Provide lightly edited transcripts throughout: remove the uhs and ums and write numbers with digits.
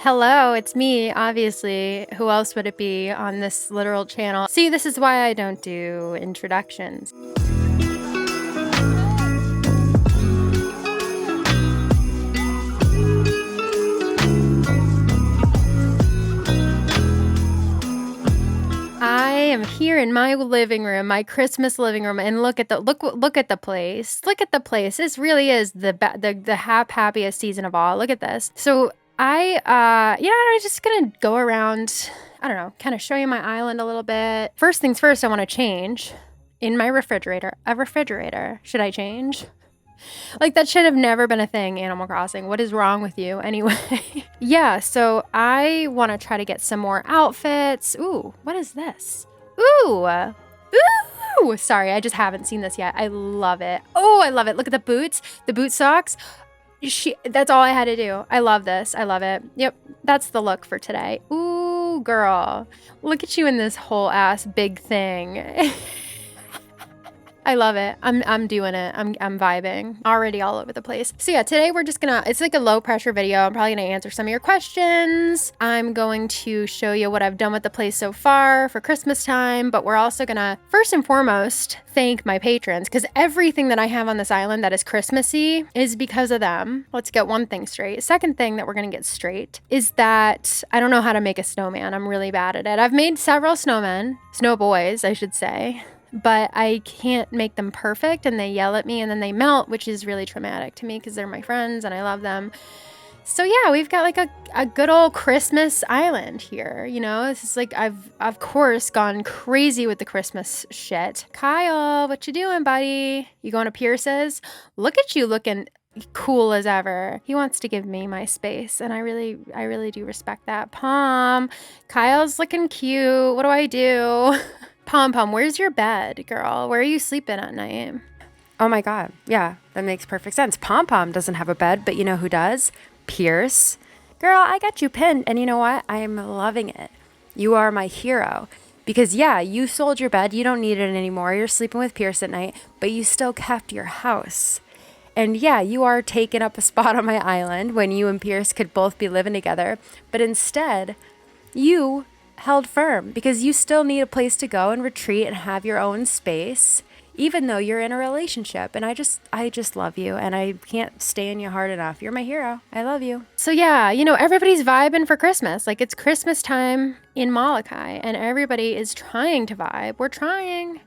Hello, it's me, obviously. Who else would it be on this literal channel? See, this is why I don't do introductions. I am here in my living room, my Christmas living room, and look at the place. Look at the place. This really is the happiest season of all. Look at this. So I'm just gonna go around, I don't know, kind of show you my island a little bit. First things first, I want to change in my refrigerator. A refrigerator. Should I change? Like, that should have never been a thing, Animal Crossing. What is wrong with you? Anyway. Yeah, so I want to try to get some more outfits. Ooh, what is this? Ooh. Ooh. Sorry, I just haven't seen this yet. I love it. Oh, I love it. Look at the boots. The boot socks. That's all I had to do. I love this. I love it. Yep, that's the look for today. Ooh, girl. Look at you in this whole ass big thing. I love it. I'm doing it. I'm vibing. Already all over the place. So yeah, today we're just it's like a low pressure video. I'm probably gonna answer some of your questions. I'm going to show you what I've done with the place so far for Christmas time, but we're also gonna, first and foremost, thank my patrons, because everything that I have on this island that is Christmassy is because of them. Let's get one thing straight. Second thing that we're gonna get straight is that I don't know how to make a snowman. I'm really bad at it. I've made several snowmen, snow boys, I should say, but I can't make them perfect, and they yell at me and then they melt, which is really traumatic to me because they're my friends and I love them. So yeah, we've got like a good old Christmas island here, you know? This is like, I've of course gone crazy with the Christmas shit. Kyle, what you doing, buddy? You going to Pierce's? Look at you looking cool as ever. He wants to give me my space, and I really do respect that. Pom, Kyle's looking cute. What do I do? Pom, where's your bed, girl? Where are you sleeping at night? Oh my God. Yeah, that makes perfect sense. Pom doesn't have a bed, but you know who does? Pierce. Girl, I got you pinned, and you know what? I am loving it. You are my hero. Because yeah, you sold your bed. You don't need it anymore. You're sleeping with Pierce at night, but you still kept your house. And yeah, you are taking up a spot on my island when you and Pierce could both be living together. But instead, you held firm because you still need a place to go and retreat and have your own space, even though you're in a relationship. And I just love you, and I can't stand you hard enough. You're my hero. I love you. So yeah, you know, everybody's vibing for Christmas. Like, it's Christmas time in Molokai, and everybody is trying to vibe. We're trying.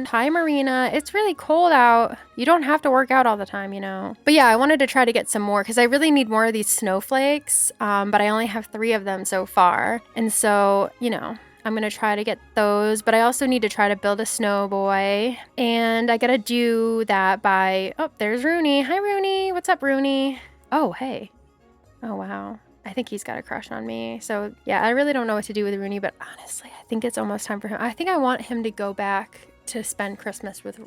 Hi, Marina. It's really cold out. You don't have to work out all the time, you know. But yeah, I wanted to try to get some more because I really need more of these snowflakes. But I only have 3 of them so far. And so, you know, I'm going to try to get those. But I also need to try to build a snow boy. And I got to do that by... Oh, there's Rooney. Hi, Rooney. What's up, Rooney? Oh, hey. Oh, wow. I think he's got a crush on me. So yeah, I really don't know what to do with Rooney, but honestly, I think it's almost time for him. I think I want him to go back to spend Christmas with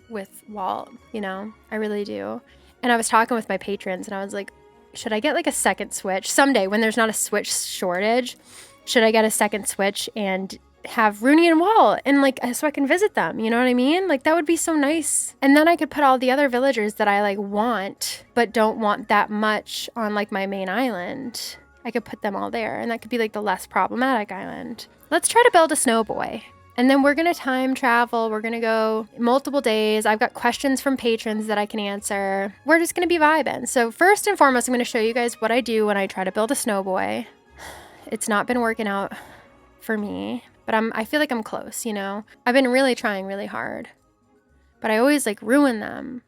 Walt, you know? I really do. And I was talking with my patrons, and I was like, should I get like a second Switch? Someday when there's not a Switch shortage, should I get a second Switch and have Rooney and Walt, and like, so I can visit them, you know what I mean? Like, that would be so nice. And then I could put all the other villagers that I like want, but don't want that much on like my main island. I could put them all there, and that could be like the less problematic island. Let's try to build a snow boy. And then we're gonna time travel. We're gonna go multiple days. I've got questions from patrons that I can answer. We're just gonna be vibing. So first and foremost, I'm gonna show you guys what I do when I try to build a snow boy. It's not been working out for me, but I feel like I'm close, you know? I've been really trying really hard, but I always like ruin them.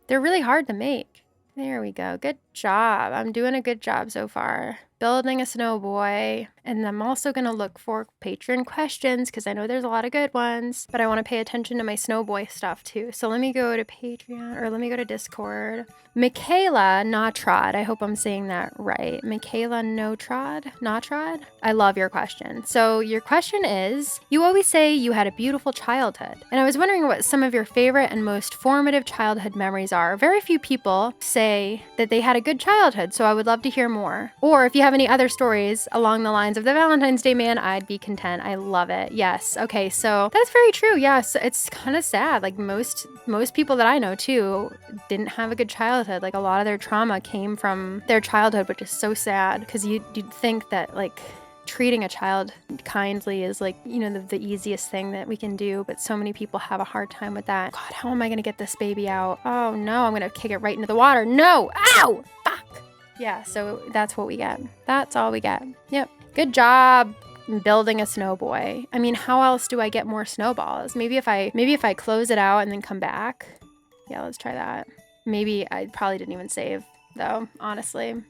They're really hard to make. There we go. Good job. I'm doing a good job so far. Building a snow boy. And I'm also going to look for patron questions because I know there's a lot of good ones, but I want to pay attention to my snow boy stuff too. So let me go to Patreon, or let me go to Discord. Michaela Notrod. I hope I'm saying that right. Michaela Notrod? I love your question. So your question is, you always say you had a beautiful childhood. And I was wondering what some of your favorite and most formative childhood memories are. Very few people say that they had a good childhood, so I would love to hear more. Or if you have any other stories along the lines of the Valentine's Day man, I'd be content. I love it. Yes. Okay. So that's very true. Yes. It's kind of sad. Like most people that I know too didn't have a good childhood. Like a lot of their trauma came from their childhood, which is so sad because you'd think that like treating a child kindly is like, you know, the easiest thing that we can do, but so many people have a hard time with that. God, how am I going to get this baby out? Oh no, I'm going to kick it right into the water. No, ow, fuck. Yeah, so that's what we get. That's all we get. Yep. Good job building a snow boy. I mean, how else do I get more snowballs? Maybe if I close it out and then come back. Yeah, let's try that. Maybe I probably didn't even save though, honestly.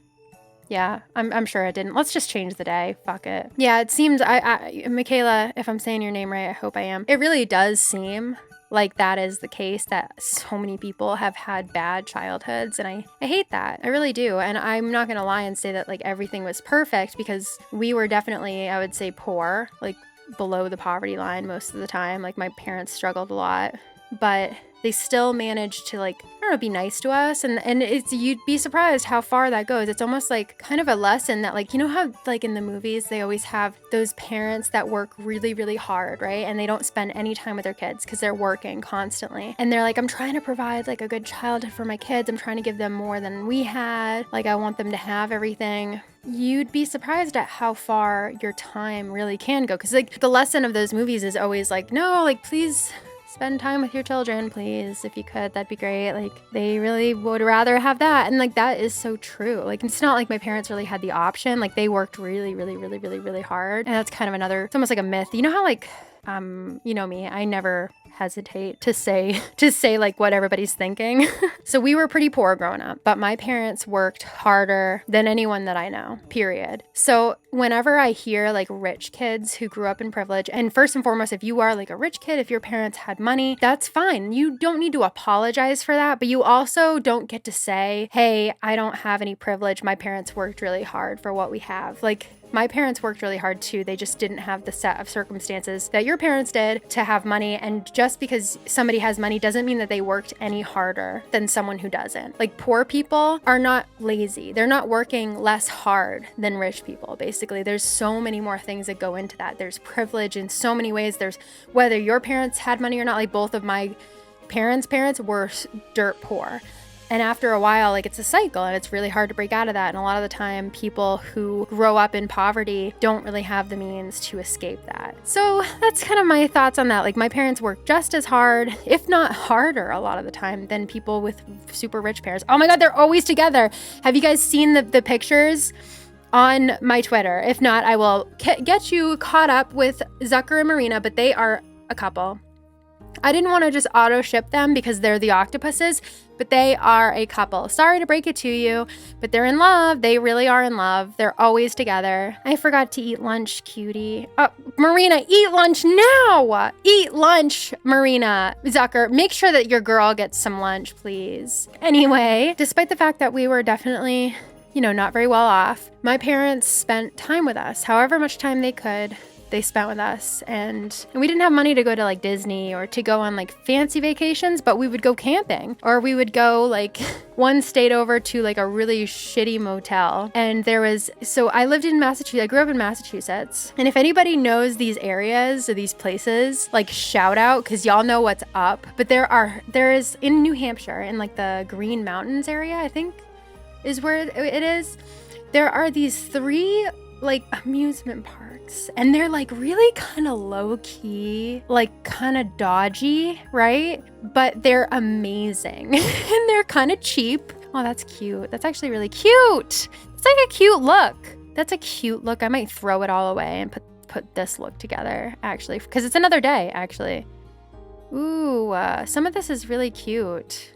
Yeah, I'm sure it didn't. Let's just change the day. Fuck it. Yeah, it seems Michaela, if I'm saying your name right, I hope I am. It really does seem like that is the case, that so many people have had bad childhoods, and I hate that. I really do. And I'm not gonna lie and say that like everything was perfect, because we were definitely, I would say, poor, like below the poverty line most of the time. Like my parents struggled a lot, but they still managed to, like, I don't know, be nice to us. And it's, you'd be surprised how far that goes. It's almost like kind of a lesson that, like, you know how like in the movies, they always have those parents that work really, really hard, right? And they don't spend any time with their kids because they're working constantly. And they're like, I'm trying to provide like a good childhood for my kids. I'm trying to give them more than we had. Like, I want them to have everything. You'd be surprised at how far your time really can go. Because like the lesson of those movies is always like, no, like, please spend time with your children, please. If you could, that'd be great. Like, they really would rather have that. And like, that is so true. Like, it's not like my parents really had the option. Like, they worked really, really, really, really, really hard. And that's kind of another, it's almost like a myth. You know how like, you know me, I never hesitate to say like what everybody's thinking. So we were pretty poor growing up, but my parents worked harder than anyone that I know, period. So whenever I hear like rich kids who grew up in privilege, and first and foremost, if you are like a rich kid, if your parents had money, that's fine. You don't need to apologize for that, but you also don't get to say, hey, I don't have any privilege. My parents worked really hard for what we have. Like, my parents worked really hard too. They just didn't have the set of circumstances that your parents did to have money. And just because somebody has money doesn't mean that they worked any harder than someone who doesn't. Like, poor people are not lazy. They're not working less hard than rich people, basically. There's so many more things that go into that. There's privilege in so many ways. There's whether your parents had money or not. Like, both of my parents were dirt poor. And after a while, like, it's a cycle, and it's really hard to break out of that. And a lot of the time, people who grow up in poverty don't really have the means to escape that. So that's kind of my thoughts on that. Like, my parents work just as hard, if not harder a lot of the time, than people with super rich parents. Oh my God, they're always together. Have you guys seen the pictures on my Twitter? If not, I will get you caught up with Zucker and Marina, but they are a couple. I didn't want to just auto ship them because they're the octopuses, but they are a couple. Sorry to break it to you, but they're in love. They really are in love. They're always together. I forgot to eat lunch, cutie. Oh, Marina, eat lunch now. Eat lunch, Marina. Zucker, make sure that your girl gets some lunch, please. Anyway, despite the fact that we were definitely, you know, not very well off, my parents spent time with us, however much time they could. They spent with us, and we didn't have money to go to like Disney or to go on like fancy vacations, but we would go camping, or we would go like one state over to like a really shitty motel. And so I lived in Massachusetts. I grew up in Massachusetts. And if anybody knows these areas or these places, like, shout out, because y'all know what's up. But there is in New Hampshire, in like the Green Mountains area, I think is where it is. There are these 3 like amusement parks, and they're like really kind of low key, like kind of dodgy, right? But they're amazing. And they're kind of cheap. Oh, that's cute. That's actually really cute. It's like a cute look. That's a cute look. I might throw it all away and put this look together, actually, because it's another day, actually. Ooh, some of this is really cute.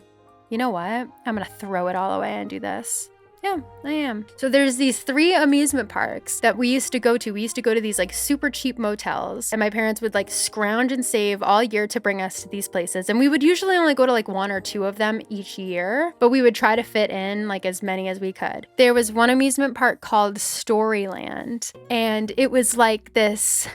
You know what? I'm gonna throw it all away and do this. Yeah, I am. So there's these 3 amusement parks that we used to go to. We used to go to these like super cheap motels, and my parents would like scrounge and save all year to bring us to these places. And we would usually only go to like 1 or 2 of them each year, but we would try to fit in like as many as we could. There was one amusement park called Storyland, and it was like this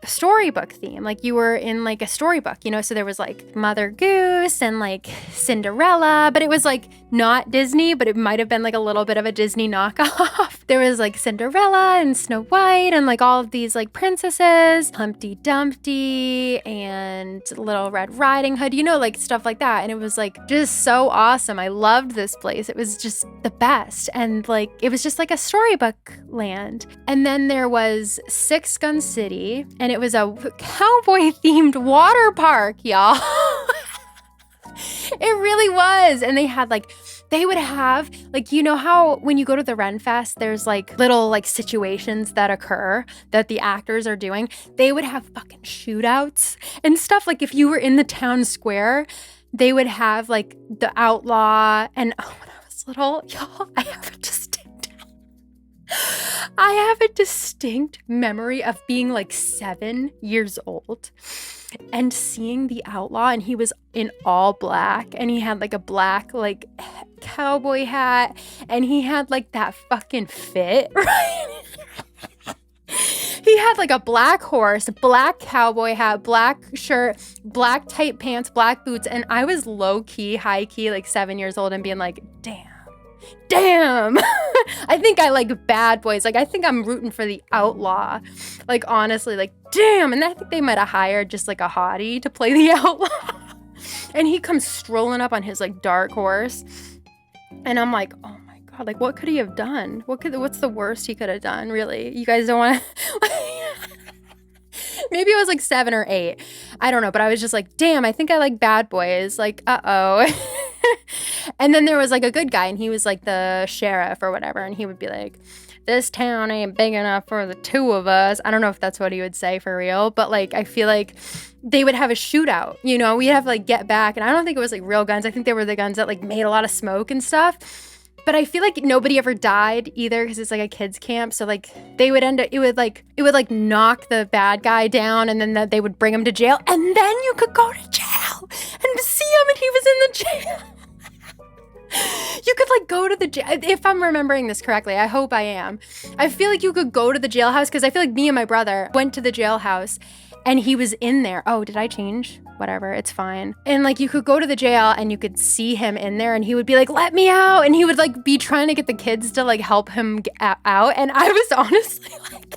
storybook theme. Like you were in like a storybook, you know? So there was like Mother Goose and like Cinderella, but it was like not Disney, but it might have been like a little bit of a Disney knockoff. There was like Cinderella and Snow White and like all of these like princesses, Humpty Dumpty and Little Red Riding Hood, you know, like stuff like that. And it was like just so awesome. I loved this place. It was just the best. And like, it was just like a storybook land. And then there was Six Gun City, and it was a cowboy themed water park, y'all. It really was. And they would have, like, you know how when you go to the Ren Fest, there's like little like situations that occur that the actors are doing. They would have fucking shootouts and stuff. Like if you were in the town square, they would have like the outlaw. And oh, when I was little, y'all, I have a distinct memory of being like 7 years old and seeing the outlaw, and he was in all black and he had like a black like cowboy hat and he had like that fucking fit, right? He had like a black horse, black cowboy hat, black shirt, black tight pants, black boots, and I was low key, high key, like 7 years old and being like, damn. I think I like bad boys. Like, I think I'm rooting for the outlaw. Like, honestly, like, damn. And I think they might have hired just like a hottie to play the outlaw. And he comes strolling up on his like dark horse. And I'm like, oh my God, like, what could he have done? What's the worst he could have done, really? You guys don't want to... Maybe it was like 7 or 8. I don't know. But I was just like, damn, I think I like bad boys. Like, uh-oh. And then there was like a good guy, and he was like the sheriff or whatever, and he would be like, this town ain't big enough for the two of us. I don't know if that's what he would say for real, but like I feel like they would have a shootout, you know? We'd have to like get back, and I don't think it was like real guns. I think they were the guns that like made a lot of smoke and stuff. But I feel like nobody ever died either because it's like a kids camp. So like they would end up, it would like knock the bad guy down, and then they would bring him to jail, and then you could go to jail and see him, and he was in the jail. You could like go to the jail, if I'm remembering this correctly. I hope I am. I feel like you could go to the jailhouse because I feel like me and my brother went to the jailhouse and he was in there. Oh, did I change? Whatever, it's fine. And like you could go to the jail and you could see him in there, and he would be like, let me out. And he would like be trying to get the kids to like help him get out. And I was honestly like,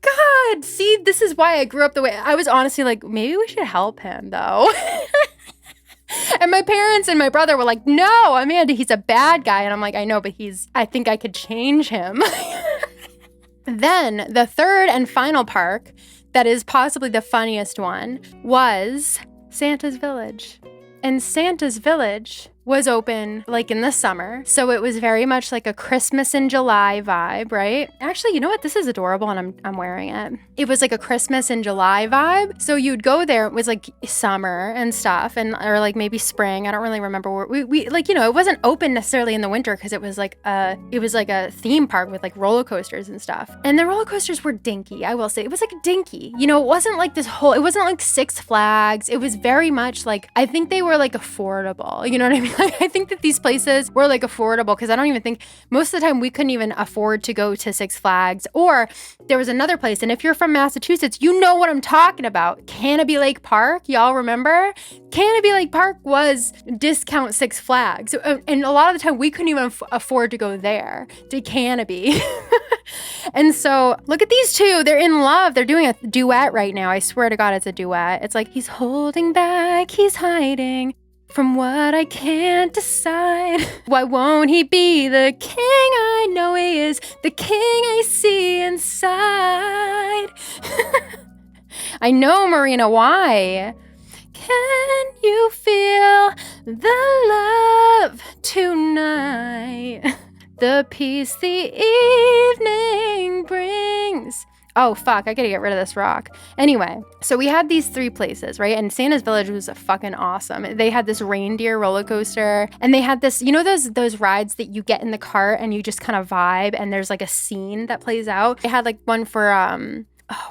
God, see, this is why I grew up the way I was. Honestly like, maybe we should help him though. And my parents and my brother were like, no, Amanda, he's a bad guy. And I'm like, I know, but I think I could change him. Then the third and final park, that is possibly the funniest one, was Santa's Village. And Santa's Village was open like in the summer. So it was very much like a Christmas in July vibe, right? Actually, you know what? This is adorable, and I'm wearing it. It was like a Christmas in July vibe. So you'd go there. It was like summer and stuff, or like maybe spring. I don't really remember where we like, you know, it wasn't open necessarily in the winter because it was like a theme park with like roller coasters and stuff. And the roller coasters were dinky, I will say. It was like dinky. You know, it wasn't like it wasn't like Six Flags. It was very much like, I think they were like affordable. You know what I mean? Like, I think that these places were like affordable because I don't even think most of the time we couldn't even afford to go to Six Flags. Or there was another place, and if you're from Massachusetts, you know what I'm talking about. Canopy Lake Park, y'all remember? Canopy Lake Park was discount Six Flags. And a lot of the time we couldn't even afford to go there, to Canopy. And so look at these two. They're in love. They're doing a duet right now. I swear to God, it's a duet. It's like, he's holding back, he's hiding from what I can't decide. Why won't he be the king I know he is, the king I see inside? I know, Marina, why? Can you feel the love tonight? The peace the evening brings. Oh, fuck, I gotta get rid of this rock. Anyway, so we had these 3 places, right? And Santa's Village was fucking awesome. They had this reindeer roller coaster, and they had this, you know those rides that you get in the cart and you just kind of vibe, and there's like a scene that plays out? They had like one for, oh,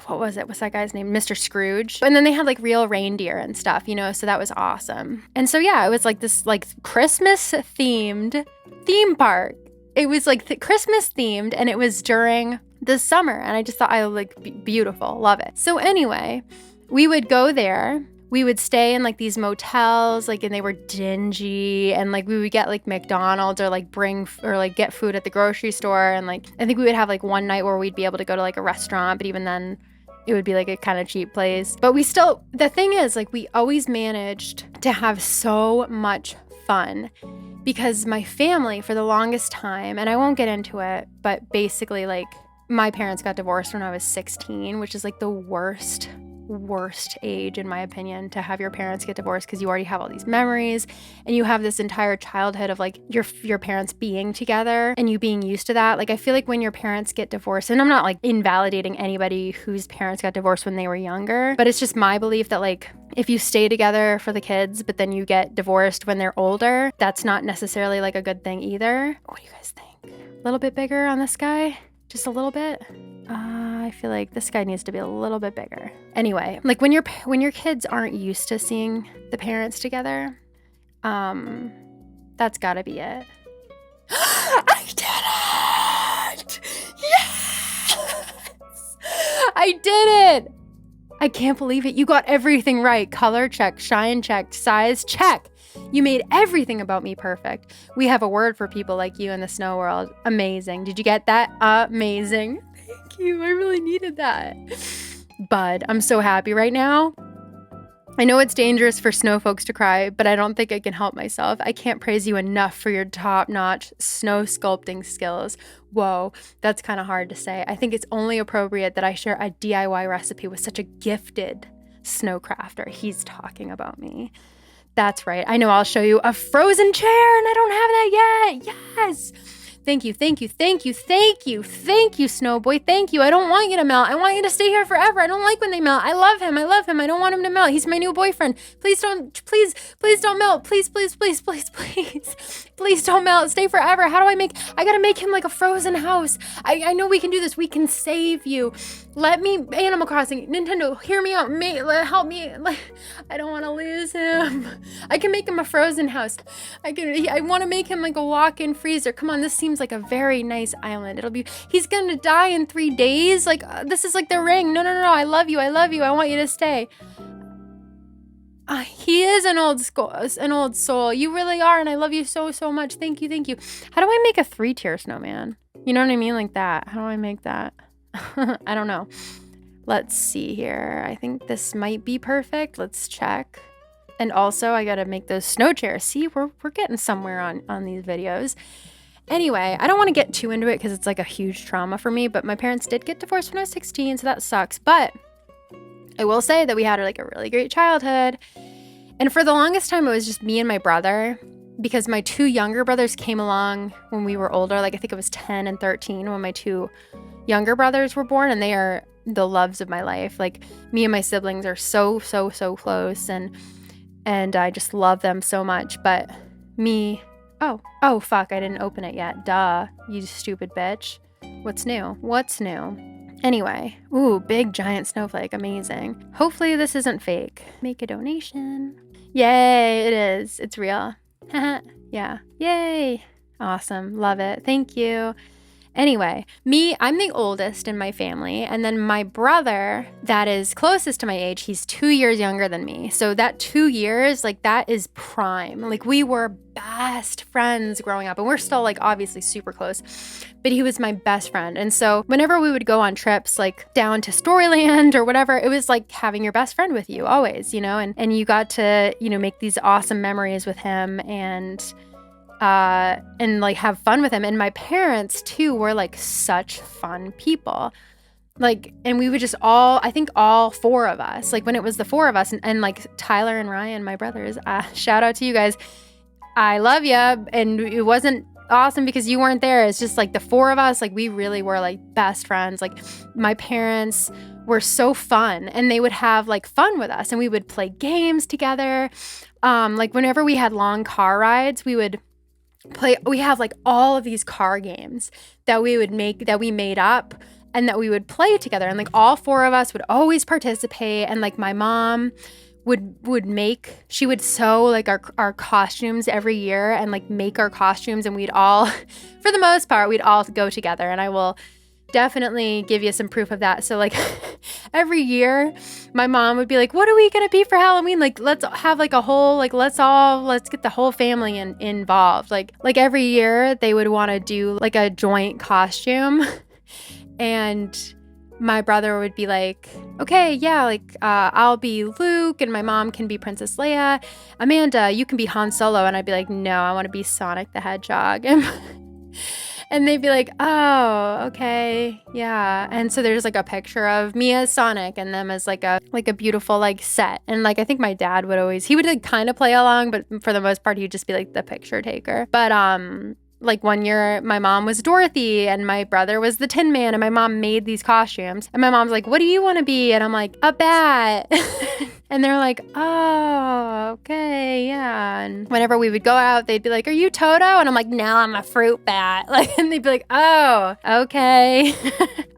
what was it? What's that guy's name? Mr. Scrooge. And then they had like real reindeer and stuff, you know? So that was awesome. And so, yeah, it was like this like Christmas themed theme park. It was like Christmas themed, and it was during this summer. And I just thought I would like beautiful. Love it. So anyway, we would go there. We would stay in like these motels, like, and they were dingy, and like we would get like McDonald's or like get food at the grocery store. And like, I think we would have like one night where we'd be able to go to like a restaurant, but even then it would be like a kind of cheap place. But the thing is, like, we always managed to have so much fun because my family for the longest time, and I won't get into it, but basically like my parents got divorced when I was 16, which is like the worst age in my opinion to have your parents get divorced, because you already have all these memories and you have this entire childhood of like your parents being together and you being used to that. Like, I feel like when your parents get divorced, and I'm not like invalidating anybody whose parents got divorced when they were younger, but it's just my belief that like if you stay together for the kids but then you get divorced when they're older, that's not necessarily like a good thing either. What do you guys think? A little bit bigger on this guy? Just a little bit? I feel like this guy needs to be a little bit bigger. Anyway, like when your kids aren't used to seeing the parents together, that's gotta be it. I did it! Yes! I did it! I can't believe it. You got everything right. Color check, shine check, size check. You made everything about me perfect. We have a word for people like you in the snow world. Amazing. Did you get that? Amazing. Thank you. I really needed that. Bud, I'm so happy right now. I know it's dangerous for snow folks to cry, but I don't think I can help myself. I can't praise you enough for your top-notch snow sculpting skills. Whoa, that's kind of hard to say. I think it's only appropriate that I share a DIY recipe with such a gifted snow crafter. He's talking about me. That's right. I know I'll show you a frozen chair and I don't have that yet. Yes. Thank you, thank you, thank you, thank you, thank you, Snowboy, thank you. I don't want you to melt. I want you to stay here forever. I don't like when they melt. I love him. I love him. I don't want him to melt. He's my new boyfriend. Please don't melt. Please, please, please, please, please. Please don't melt. Stay forever. How do I gotta make him like a frozen house. I know we can do this. We can save you. Let me, Animal Crossing, Nintendo, hear me out. Help me. I don't want to lose him. I can make him a frozen house. I want to make him like a walk-in freezer. Come on, this seems like a very nice island. He's gonna die in 3 days. Like, this is like the ring. No. I love you. I want you to stay. He is an old soul. You really are, and I love you so much. Thank you. How do I make a 3-tier snowman? You know what I mean? Like that. How do I make that? I don't know. Let's see here. I think this might be perfect. Let's check. And also, I gotta make those snow chairs. See, we're getting somewhere on these videos. Anyway, I don't want to get too into it because it's like a huge trauma for me, but my parents did get divorced when I was 16, so that sucks. But I will say that we had like a really great childhood. And for the longest time, it was just me and my brother, because my 2 younger brothers came along when we were older. Like, I think it was 10 and 13 when my 2 younger brothers were born, and they are the loves of my life. Like, me and my siblings are so close, and I just love them so much. But me, oh fuck, I didn't open it yet. Duh, you stupid bitch. What's new? Anyway, ooh, big giant snowflake, amazing. Hopefully this isn't fake. Make a donation. Yay, it is. It's real. Yeah, yay. Awesome, love it. Thank you. Anyway, I'm the oldest in my family, and then my brother that is closest to my age, he's 2 years younger than me. So that 2 years, like, that is prime. Like, we were best friends growing up, and we're still like obviously super close, but he was my best friend. And so whenever we would go on trips like down to Storyland or whatever, it was like having your best friend with you always, you know, and you got to, you know, make these awesome memories with him and like have fun with him. And my parents too were like such fun people. Like, and we would just I think all 4 of us, like when it was the 4 of us and like Tyler and Ryan, my brothers, shout out to you guys. I love you. And it wasn't awesome because you weren't there. It's just like the 4 of us, like we really were like best friends. Like my parents were so fun and they would have like fun with us and we would play games together. Like whenever we had long car rides, we have like all of these car games that we made up and that we would play together. And like all 4 of us would always participate. And like my mom she would sew like our costumes every year and like make our costumes. And we'd all, for the most part, we'd all go together. And I will definitely give you some proof of that. So like every year my mom would be like, what are we gonna be for Halloween? Like, let's have like a whole, like, let's get the whole family involved. Like every year they would want to do like a joint costume. And my brother would be like, okay, yeah, like I'll be Luke and my mom can be Princess Leia. Amanda, you can be Han Solo. And I'd be like, no, I want to be Sonic the Hedgehog. And they'd be like, oh, okay, yeah. And so there's like a picture of me as Sonic and them as like a beautiful like set. And like I think my dad would like kind of play along, but for the most part he'd just be like the picture taker. But like one year my mom was Dorothy and my brother was the Tin Man, and my mom made these costumes. And my mom's like, what do you want to be? And I'm like, a bat. And they're like, oh, okay, yeah. And whenever we would go out, they'd be like, are you Toto? And I'm like, no, I'm a fruit bat. Like, and they'd be like, oh, okay.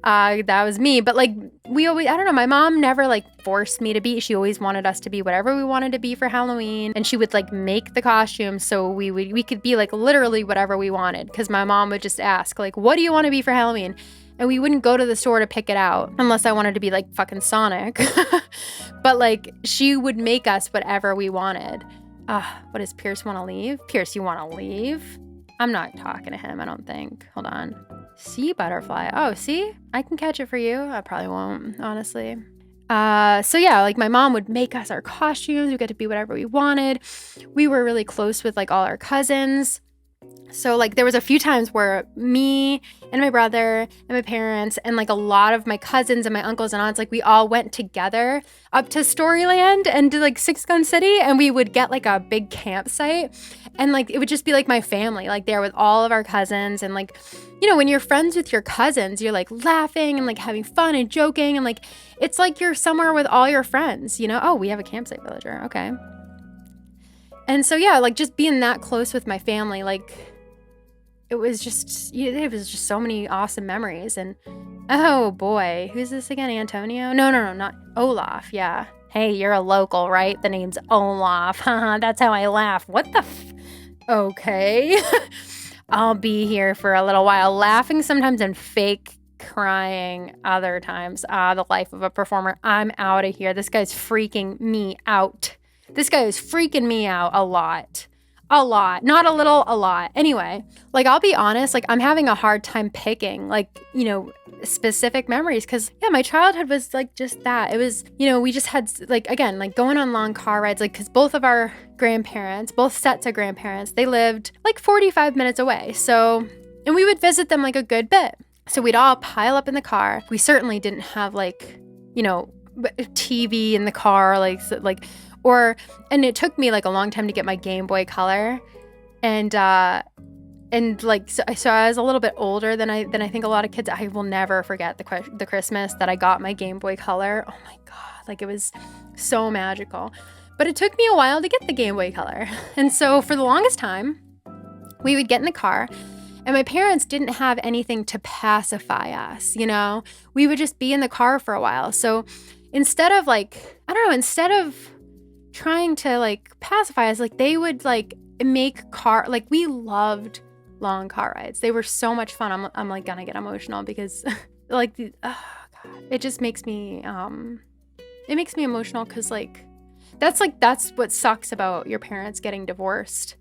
That was me. But like, I don't know, my mom never like forced me to be. She always wanted us to be whatever we wanted to be for Halloween. And she would like make the costumes so we could be like literally whatever we wanted. Because my mom would just ask like, what do you want to be for Halloween? And we wouldn't go to the store to pick it out unless I wanted to be like fucking Sonic. But like she would make us whatever we wanted. What does Pierce want to leave? Pierce, you want to leave? I'm not talking to him, I don't think. Hold on. Sea butterfly. Oh, see? I can catch it for you. I probably won't, honestly. So yeah, like my mom would make us our costumes. We got to be whatever we wanted. We were really close with like all our cousins. So like there was a few times where me and my brother and my parents and like a lot of my cousins and my uncles and aunts, like we all went together up to Storyland and to like Six Gun City, and we would get like a big campsite, and like it would just be like my family like there with all of our cousins. And like, you know, when you're friends with your cousins, you're like laughing and like having fun and joking, and like it's like you're somewhere with all your friends, you know. Oh, we have a campsite villager, okay. And so yeah, like just being that close with my family, like it was just so many awesome memories. And oh boy, who's this again? Antonio? No, not Olaf. Yeah. Hey, you're a local, right? The name's Olaf. That's how I laugh. What the okay. I'll be here for a little while, laughing sometimes and fake crying other times. The life of a performer. I'm out of here. This guy's freaking me out. This guy is freaking me out a lot. A lot. Not a little, a lot. Anyway, like I'll be honest, like I'm having a hard time picking like, you know, specific memories, because yeah, my childhood was like just that. It was, you know, we just had like, again, like going on long car rides, like because both of our grandparents, both sets of grandparents, they lived like 45 minutes away. So, and we would visit them like a good bit. So we'd all pile up in the car. We certainly didn't have like, you know, TV in the car, and it took me like a long time to get my Game Boy Color, and like so I was a little bit older than I think a lot of kids. I will never forget the Christmas that I got my Game Boy Color. Oh my god, like it was so magical. But it took me a while to get the Game Boy Color, and so for the longest time, we would get in the car. And my parents didn't have anything to pacify us, you know? We would just be in the car for a while. So instead of trying to like pacify us, like they would like make like we loved long car rides. They were so much fun. I'm like gonna get emotional because like God, it just makes me emotional, because like that's what sucks about your parents getting divorced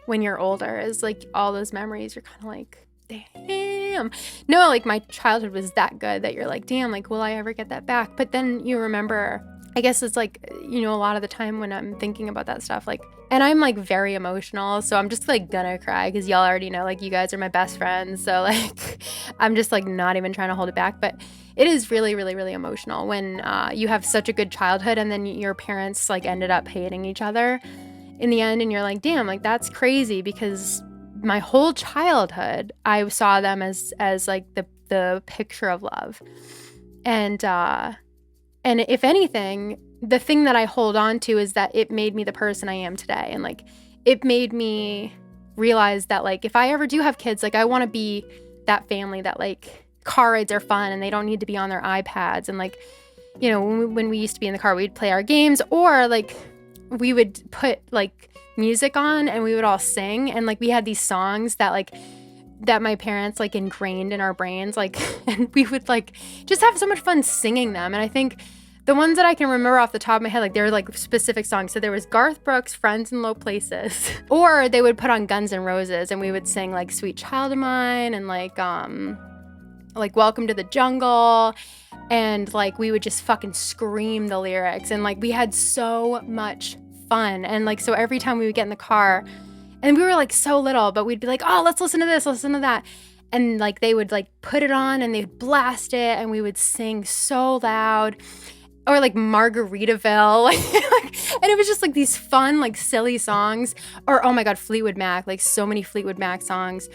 when you're older, is like all those memories. You're kind of like, damn. No, like my childhood was that good that you're like, damn, like will I ever get that back? But then you remember, I guess it's like, you know, a lot of the time when I'm thinking about that stuff, like, and I'm like very emotional, so I'm just like gonna cry, because y'all already know, like, you guys are my best friends, so like I'm just like not even trying to hold it back. But it is really, really, really emotional when you have such a good childhood and then your parents like ended up hating each other in the end, and you're like, damn, like that's crazy, because my whole childhood I saw them as like the picture of love. And if anything, the thing that I hold on to is that it made me the person I am today. And like, it made me realize that like, if I ever do have kids, like I want to be that family that like car rides are fun and they don't need to be on their iPads. And like, you know, when we used to be in the car, we'd play our games, or like we would put like music on and we would all sing. And like, we had these songs that like that my parents like ingrained in our brains, like, and we would like just have so much fun singing them. And I think the ones that I can remember off the top of my head, like they were like specific songs. So there was Garth Brooks, Friends in Low Places, or they would put on Guns N' Roses and we would sing like Sweet Child of Mine and like Welcome to the Jungle. And like we would just fucking scream the lyrics. And like we had so much fun. And like, so every time we would get in the car, and we were like so little, but we'd be like, oh, let's listen to this, listen to that. And like they would like put it on and they'd blast it and we would sing so loud. Or like Margaritaville. And it was just like these fun, like silly songs. Or oh my God, Fleetwood Mac, like so many Fleetwood Mac songs.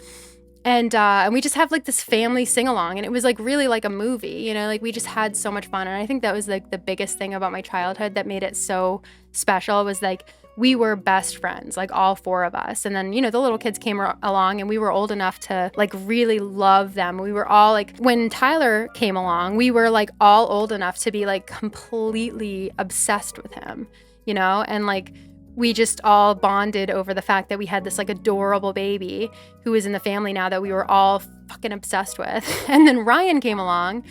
And we just have like this family sing along, and it was like really like a movie, you know, like we just had so much fun. And I think that was like the biggest thing about my childhood that made it so special was like we were best friends, like all four of us. And then, you know, the little kids came along and we were old enough to like really love them. We were all like, when Tyler came along, we were like all old enough to be like completely obsessed with him, you know, and like we just all bonded over the fact that we had this like adorable baby who is in the family now that we were all fucking obsessed with. And then Ryan came along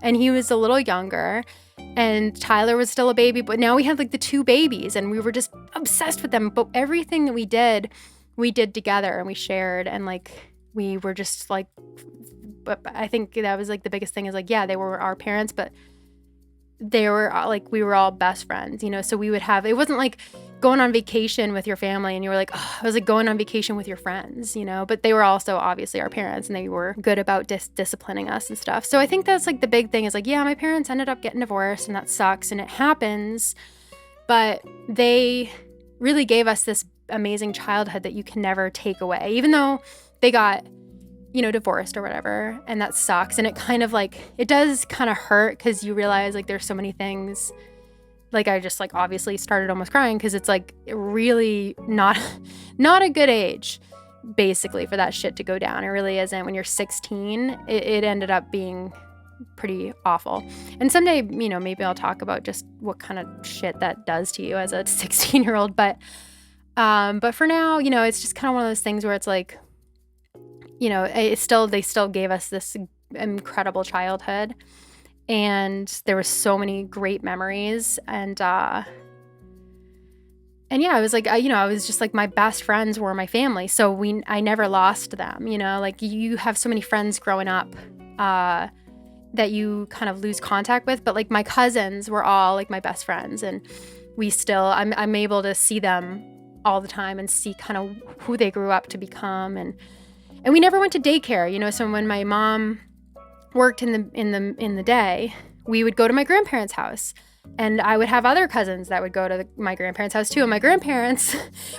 and he was a little younger and Tyler was still a baby, but now we had like the two babies and we were just obsessed with them. But everything that we did together and we shared, and like we were just like, but I think that was like the biggest thing is like, yeah, they were our parents, but they were like, we were all best friends, you know? So we would have, it wasn't like going on vacation with your family and you were like, oh, it was like going on vacation with your friends, you know? But they were also obviously our parents and they were good about disciplining us and stuff. So I think that's like the big thing is like, yeah, my parents ended up getting divorced and that sucks and it happens, but they really gave us this amazing childhood that you can never take away, even though they got, you know, divorced or whatever, and that sucks. And it kind of like, it does kind of hurt because you realize like there's so many things, like I just like obviously started almost crying because it's like really not a good age basically for that shit to go down. It really isn't. When you're 16, it ended up being pretty awful. And someday, you know, maybe I'll talk about just what kind of shit that does to you as a 16-year-old. But for now, you know, it's just kind of one of those things where it's like, you know, they still gave us this incredible childhood, and there were so many great memories, and yeah, I was like, I was just like, my best friends were my family, so I never lost them, you know, like you have so many friends growing up that you kind of lose contact with, but like my cousins were all like my best friends, and I'm able to see them all the time and see kind of who they grew up to become, and we never went to daycare, you know. So when my mom worked in the day, we would go to my grandparents' house, and I would have other cousins that would go to my grandparents' house too. And my grandparents,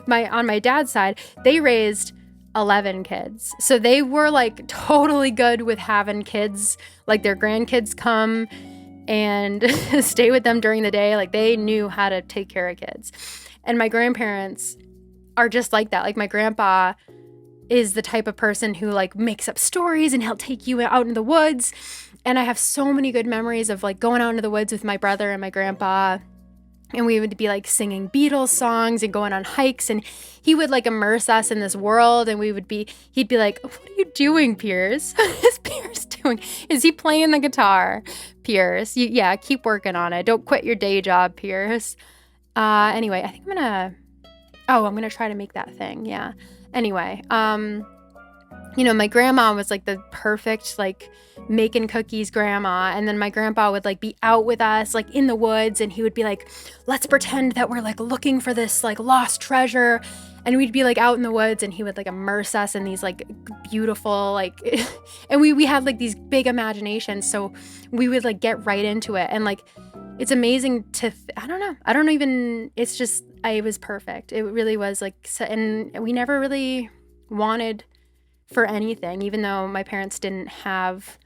on my dad's side, they raised 11 kids, so they were like totally good with having kids, like their grandkids come and stay with them during the day. Like they knew how to take care of kids. And my grandparents are just like that. Like my grandpa is the type of person who like makes up stories and he'll take you out in the woods. And I have so many good memories of like going out into the woods with my brother and my grandpa. And we would be like singing Beatles songs and going on hikes. And he would like immerse us in this world. And he'd be like, what are you doing, Pierce? What is Pierce doing? Is he playing the guitar? Pierce, yeah, keep working on it. Don't quit your day job, Pierce. Anyway, I think I'm going to try to make that thing. Yeah. Anyway, you know, my grandma was like the perfect, like making cookies grandma. And then my grandpa would like be out with us, like in the woods. And he would be like, let's pretend that we're like looking for this like lost treasure. And we'd be like out in the woods and he would like immerse us in these like beautiful, like, and we had like these big imaginations. So we would like get right into it. And like, it's amazing I don't know even, it's just, it was perfect. It really was like, and we never really wanted for anything, even though my parents didn't have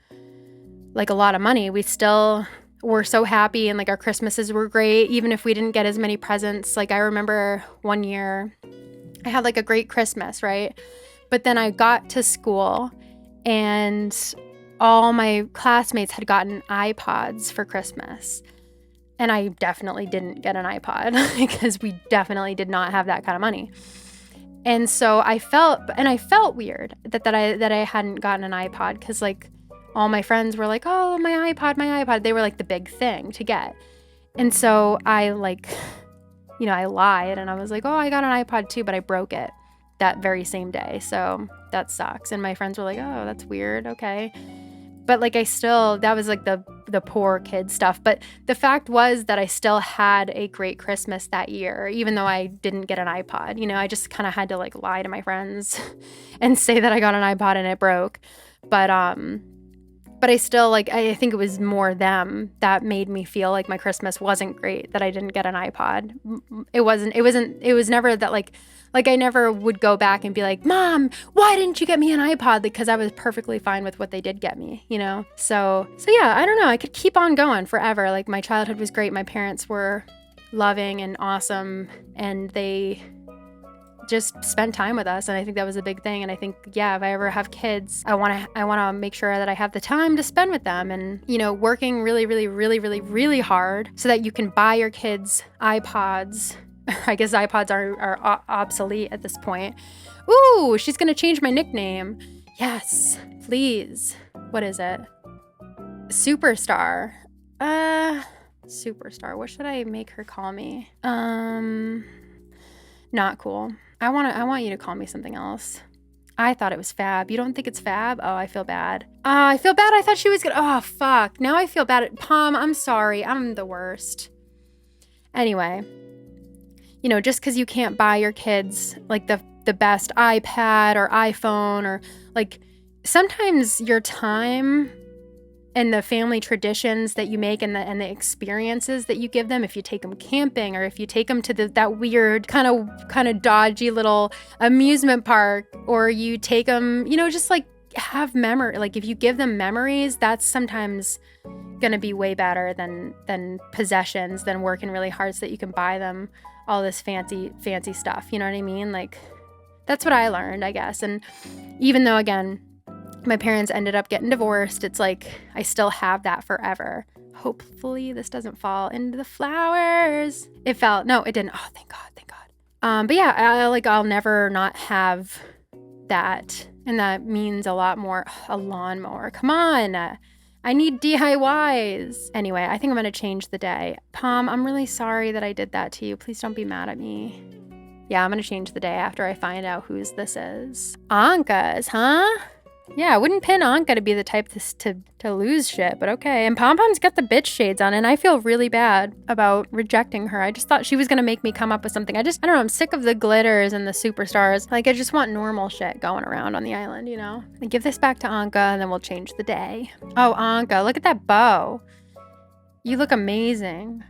like a lot of money. We still were so happy, and like our Christmases were great, even if we didn't get as many presents. Like I remember one year I had like a great Christmas, right? But then I got to school and all my classmates had gotten iPods for Christmas. And I definitely didn't get an iPod because we definitely did not have that kind of money. And so I felt weird that I hadn't gotten an iPod, because like all my friends were like, oh, my iPod. They were like the big thing to get. And so I like, I lied and I was like, oh, I got an iPod too, but I broke it that very same day. So that sucks. And my friends were like, oh, that's weird. Okay. But like that was like the poor kid stuff. But the fact was that I still had a great Christmas that year, even though I didn't get an iPod. I just kind of had to like lie to my friends and say that I got an iPod and it broke. But I still like, I think it was more them that made me feel like my Christmas wasn't great, that I didn't get an iPod. It was never that like I never would go back and be like, Mom, why didn't you get me an iPod? Because I was perfectly fine with what they did get me, So yeah, I don't know. I could keep on going forever. Like my childhood was great. My parents were loving and awesome, and they just spent time with us. And I think that was a big thing. And I think, yeah, if I ever have kids, I want to make sure that I have the time to spend with them, and, working really, really, really, really, really hard so that you can buy your kids iPods. I guess iPods are obsolete at this point. Ooh, she's going to change my nickname. Yes, please. What is it? Superstar. Superstar. What should I make her call me? Not cool. I want you to call me something else. I thought it was Fab. You don't think it's Fab? Oh, I feel bad. I feel bad. I thought she was gonna. Oh, fuck. Now I feel bad. Pom, I'm sorry. I'm the worst. Anyway, just because you can't buy your kids like the best iPad or iPhone, or like sometimes your time and the family traditions that you make and the experiences that you give them, if you take them camping or if you take them to that weird kind of dodgy little amusement park, or you take them, just like have memory. Like if you give them memories, that's sometimes gonna be way better than possessions, than working really hard so that you can buy them all this fancy stuff. You know what I mean? Like that's what I learned, I guess. And even though, again, my parents ended up getting divorced, it's like I still have that forever. Hopefully this doesn't fall into the flowers. It fell. No, it didn't. Oh, thank God. But yeah, I'll never not have that. And that means a lot more. A lawnmower. Come on. I need DIYs. Anyway, I think I'm going to change the day. Pom, I'm really sorry that I did that to you. Please don't be mad at me. Yeah, I'm going to change the day after I find out whose this is. Anka's, huh? Yeah, I wouldn't pin Anka to be the type to lose shit, but okay. And Pom Pom's got the bitch shades on, and I feel really bad about rejecting her. I just thought she was gonna make me come up with something. I don't know, I'm sick of the glitters and the superstars. Like, I just want normal shit going around on the island, And give this back to Anka, and then we'll change the day. Oh, Anka, look at that bow. You look amazing,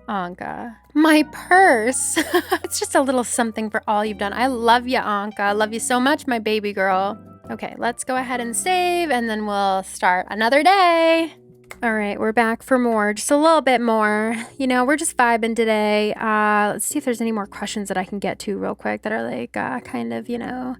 Anka. My purse. It's just a little something for all you've done. I love you, Anka. I love you so much, my baby girl. Okay, let's go ahead and save, and then we'll start another day. All right, we're back for more, just a little bit more. We're just vibing today. Let's see if there's any more questions that I can get to real quick that are like kind of,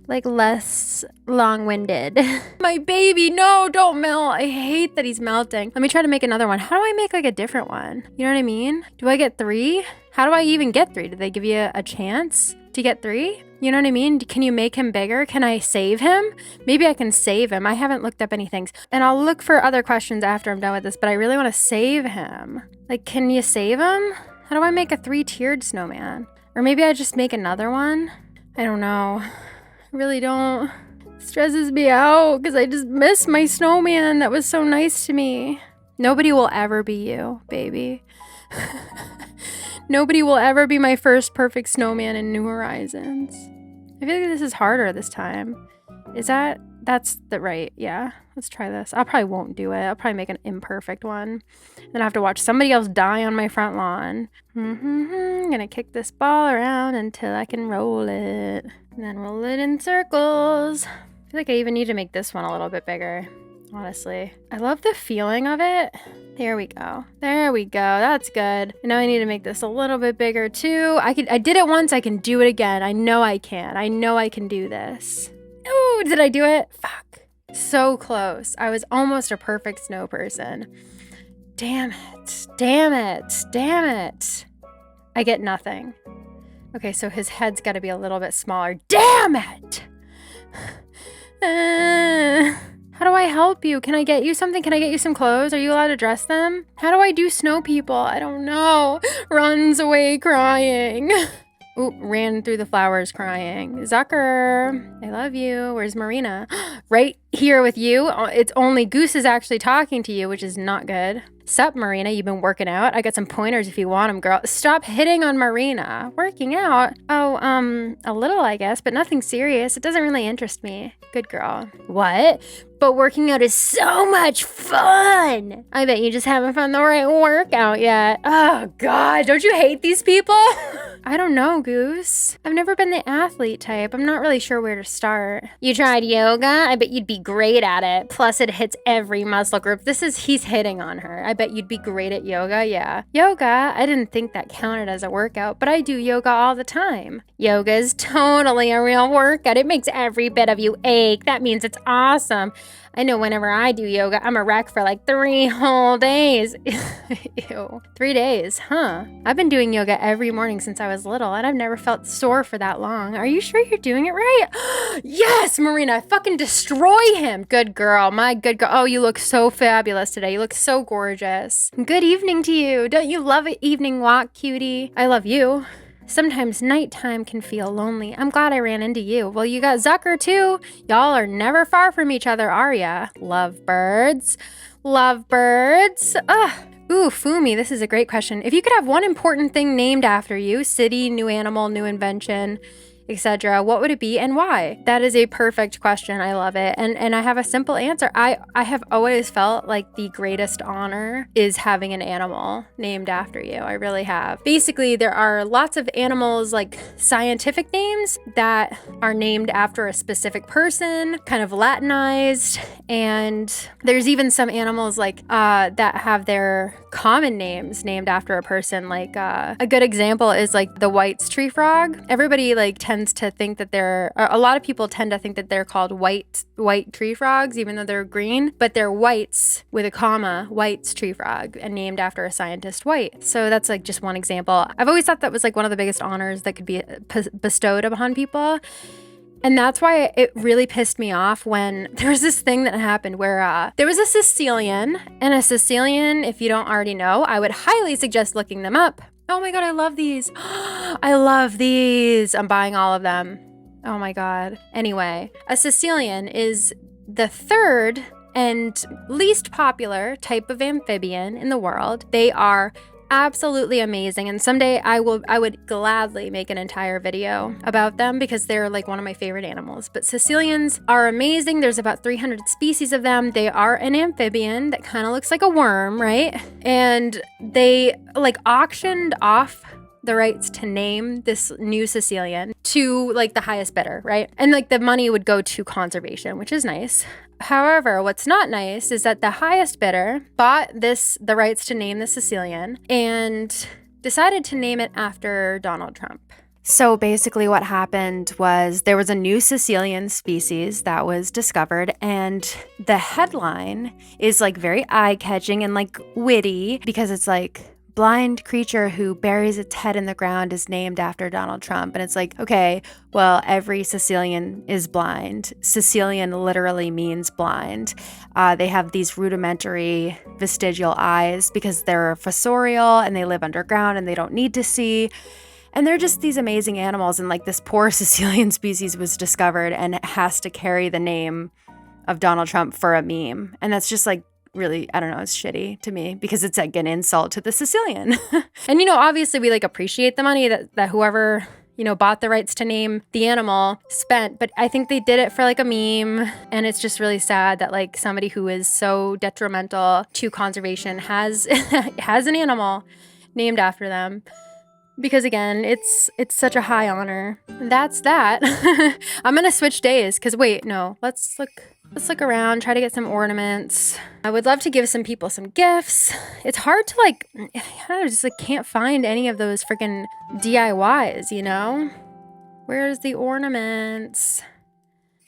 like less long-winded. My baby, no, don't melt. I hate that he's melting. Let me try to make another one. How do I make like a different one? You know what I mean? Do I get 3? How do I even get 3? Did they give you a chance to get 3? You know what I mean? Can you make him bigger? Can I save him? Maybe I can save him. I haven't looked up any things. And I'll look for other questions after I'm done with this, but I really want to save him. Like, can you save him? How do I make a 3-tiered snowman? Or maybe I just make another one? I don't know. I really don't. It stresses me out because I just miss my snowman that was so nice to me. Nobody will ever be you, baby. Nobody will ever be my first perfect snowman in New Horizons. I feel like this is harder this time. That's the right, yeah. Let's try this. I probably won't do it. I'll probably make an imperfect one. Then I have to watch somebody else die on my front lawn. I'm gonna kick this ball around until I can roll it. And then roll it in circles. I feel like I even need to make this one a little bit bigger, honestly. I love the feeling of it. There we go. There we go. That's good. And now I need to make this a little bit bigger too. I did it once. I can do it again. I know I can. I know I can do this. Oh, did I do it? Fuck. So close. I was almost a perfect snow person. Damn it. Damn it. Damn it. I get nothing. Okay, so his head's got to be a little bit smaller. Damn it! How do I help you? Can I get you something? Can I get you some clothes? Are you allowed to dress them? How do I do snow people? I don't know. Runs away crying. Oop, ran through the flowers crying. Zucker, I love you. Where's Marina? Right here with you. It's only Goose is actually talking to you, which is not good. Sup, Marina? You've been working out? I got some pointers if you want them, girl. Stop hitting on Marina. Working out? Oh, a little, I guess, but nothing serious. It doesn't really interest me. Good girl. What? But working out is so much fun. I bet you just haven't found the right workout yet. Oh, God. Don't you hate these people? I don't know, Goose. I've never been the athlete type. I'm not really sure where to start. You tried yoga? I bet you'd be great at it. Plus, it hits every muscle group. He's hitting on her. I bet you'd be great at yoga. Yeah. Yoga? I didn't think that counted as a workout, but I do yoga all the time. Yoga is totally a real workout. It makes every bit of you ache. That means it's awesome. I know whenever I do yoga, I'm a wreck for like 3 whole days. Ew. 3 days, huh? I've been doing yoga every morning since I was little, and I've never felt sore for that long. Are you sure you're doing it right? Yes, Marina, fucking destroy him. Good girl, my good girl. Oh, you look so fabulous today. You look so gorgeous. Good evening to you. Don't you love an evening walk, cutie? I love you. Sometimes nighttime can feel lonely. I'm glad I ran into you. Well, you got Zucker too. Y'all are never far from each other, are ya? Lovebirds. Lovebirds. Ugh. Ooh, Fumi, this is a great question. If you could have one important thing named after you, city, new animal, new invention, etc., what would it be and why? That is a perfect question. I love it. And I have a simple answer. I have always felt like the greatest honor is having an animal named after you. I really have. Basically, there are lots of animals, like scientific names that are named after a specific person, kind of Latinized. And there's even some animals like that have their common names named after a person. Like a good example is like the White's tree frog. Everybody like tends to think that a lot of people tend to think that they're called white tree frogs, even though they're green, but they're whites with a comma, White's tree frog, and named after a scientist White. So that's like just one example. I've always thought that was like one of the biggest honors that could be bestowed upon people. And that's why it really pissed me off when there was this thing that happened where there was a Sicilian, and a Sicilian, if you don't already know, I would highly suggest looking them up. Oh my God, I love these. I love these. I'm buying all of them. Oh my God. Anyway, a Sicilian is the third and least popular type of amphibian in the world. They are absolutely amazing, and someday I would gladly make an entire video about them because they're like one of my favorite animals. But Sicilians are amazing. There's about 300 species of them. They are an amphibian that kind of looks like a worm, right? And they like auctioned off the rights to name this new Sicilian to like the highest bidder, right? And like the money would go to conservation, which is nice. However, what's not nice is that the highest bidder bought the rights to name the Sicilian and decided to name it after Donald Trump. So basically what happened was there was a new Sicilian species that was discovered, and the headline is like very eye-catching and like witty because it's like, blind creature who buries its head in the ground is named after Donald Trump. And it's like, okay, well, every Sicilian is blind. Sicilian literally means blind. They have these rudimentary vestigial eyes because they're fossorial and they live underground and they don't need to see. And they're just these amazing animals. And like this poor Sicilian species was discovered and it has to carry the name of Donald Trump for a meme. And that's just like, really, I don't know, it's shitty to me because it's like an insult to the Sicilian. And, you know, obviously we like appreciate the money that whoever, you know, bought the rights to name the animal spent, but I think they did it for like a meme. And it's just really sad that like somebody who is so detrimental to conservation has an animal named after them. Because again, it's such a high honor. That's that. I'm gonna switch days because wait, no, let's look around, try to get some ornaments. I would love to give some people some gifts. It's hard to like, I just like can't find any of those freaking DIYs, you know? Where's the ornaments?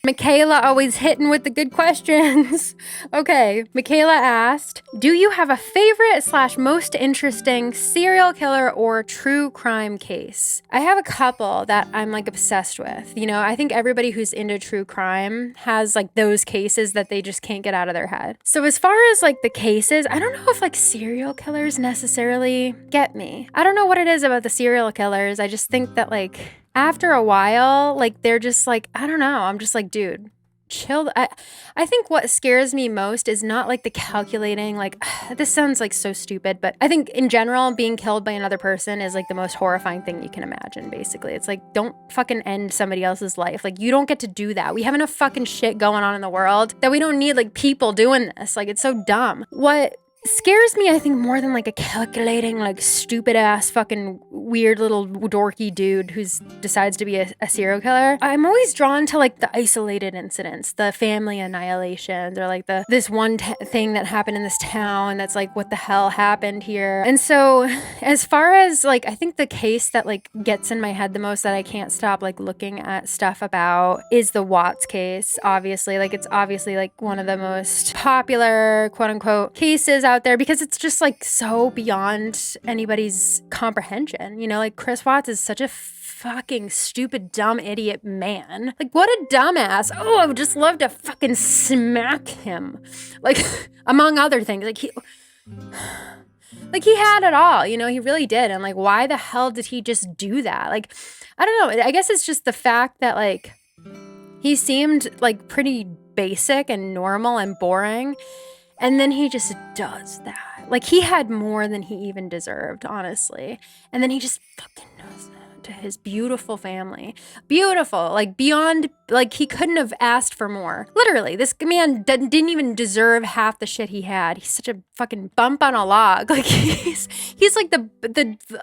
Michaela always hitting with the good questions. Okay, Michaela asked, do you have a favorite / most interesting serial killer or true crime case? I have a couple that I'm like obsessed with. You know, I think everybody who's into true crime has like those cases that they just can't get out of their head. So as far as like the cases, I don't know if like serial killers necessarily get me. I don't know what it is about the serial killers. I just think that like after a while, like they're just like, I don't know. I'm just like, dude, chill. I think what scares me most is not like the calculating, like this sounds like so stupid, but I think in general, being killed by another person is like the most horrifying thing you can imagine, basically. It's like, don't fucking end somebody else's life. Like you don't get to do that. We have enough fucking shit going on in the world that we don't need like people doing this. Like it's so dumb. What scares me, I think, more than like a calculating, like stupid ass fucking weird little dorky dude who decides to be a serial killer. I'm always drawn to like the isolated incidents, the family annihilations, or like this one thing that happened in this town that's like, what the hell happened here? And so as far as like, I think the case that like gets in my head the most that I can't stop like looking at stuff about is the Watts case. Obviously, like it's obviously like one of the most popular quote unquote cases out there because it's just like so beyond anybody's comprehension. You know, like Chris Watts is such a fucking stupid, dumb, idiot man. Like, what a dumbass. Oh, I would just love to fucking smack him. Like, among other things. Like, he had it all, you know, he really did. And like, why the hell did he just do that? Like, I don't know. I guess it's just the fact that like, he seemed like pretty basic and normal and boring. And then he just does that. Like, he had more than he even deserved, honestly. And then he just fucking does that to his beautiful family. Beautiful. Like, beyond, like, he couldn't have asked for more. Literally, this man didn't even deserve half the shit he had. He's such a fucking bump on a log. Like, he's like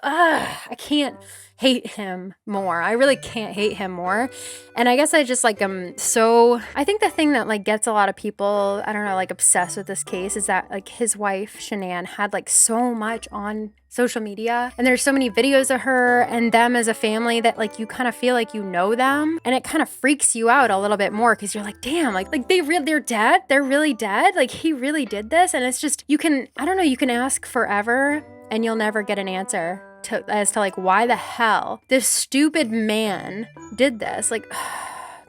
I can't hate him more. I really can't hate him more. And I guess I just like so I think the thing that like gets a lot of people, I don't know, like obsessed with this case is that like his wife Shanann had like so much on social media, and there's so many videos of her and them as a family that like you kind of feel like you know them, and it kind of freaks you out a little bit more because you're like, damn, like they're dead, they're really dead, like he really did this. And it's just, you can ask forever and you'll never get an answer as to like why the hell this stupid man did this. Like,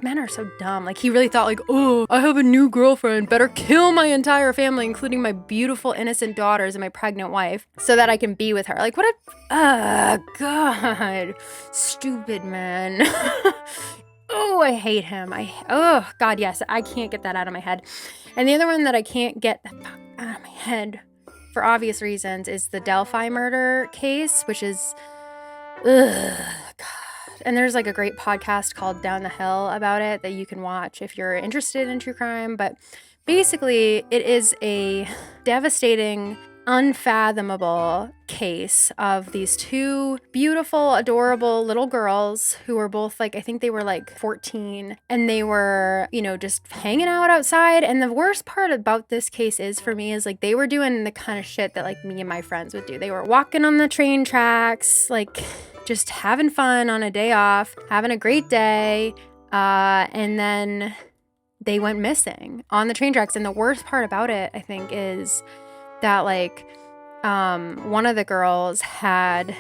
men are so dumb. Like, he really thought like, oh, I have a new girlfriend, better kill my entire family, including my beautiful innocent daughters and my pregnant wife, so that I can be with her. Like, what a God, stupid man. Oh, I hate him. Oh God, yes, I can't get that out of my head. And the other one that I can't get the fuck out of my head, for obvious reasons, is the Delphi murder case, which is, God. And there's like a great podcast called Down the Hill about it that you can watch if you're interested in true crime. But basically, it is a devastating, unfathomable case of these two beautiful, adorable little girls who were both like, I think they were like 14, and they were, you know, just hanging out outside. And the worst part about this case is, for me, is like they were doing the kind of shit that like me and my friends would do. They were walking on the train tracks, like just having fun on a day off, having a great day, and then they went missing on the train tracks. And the worst part about it, I think, is that like one of the girls had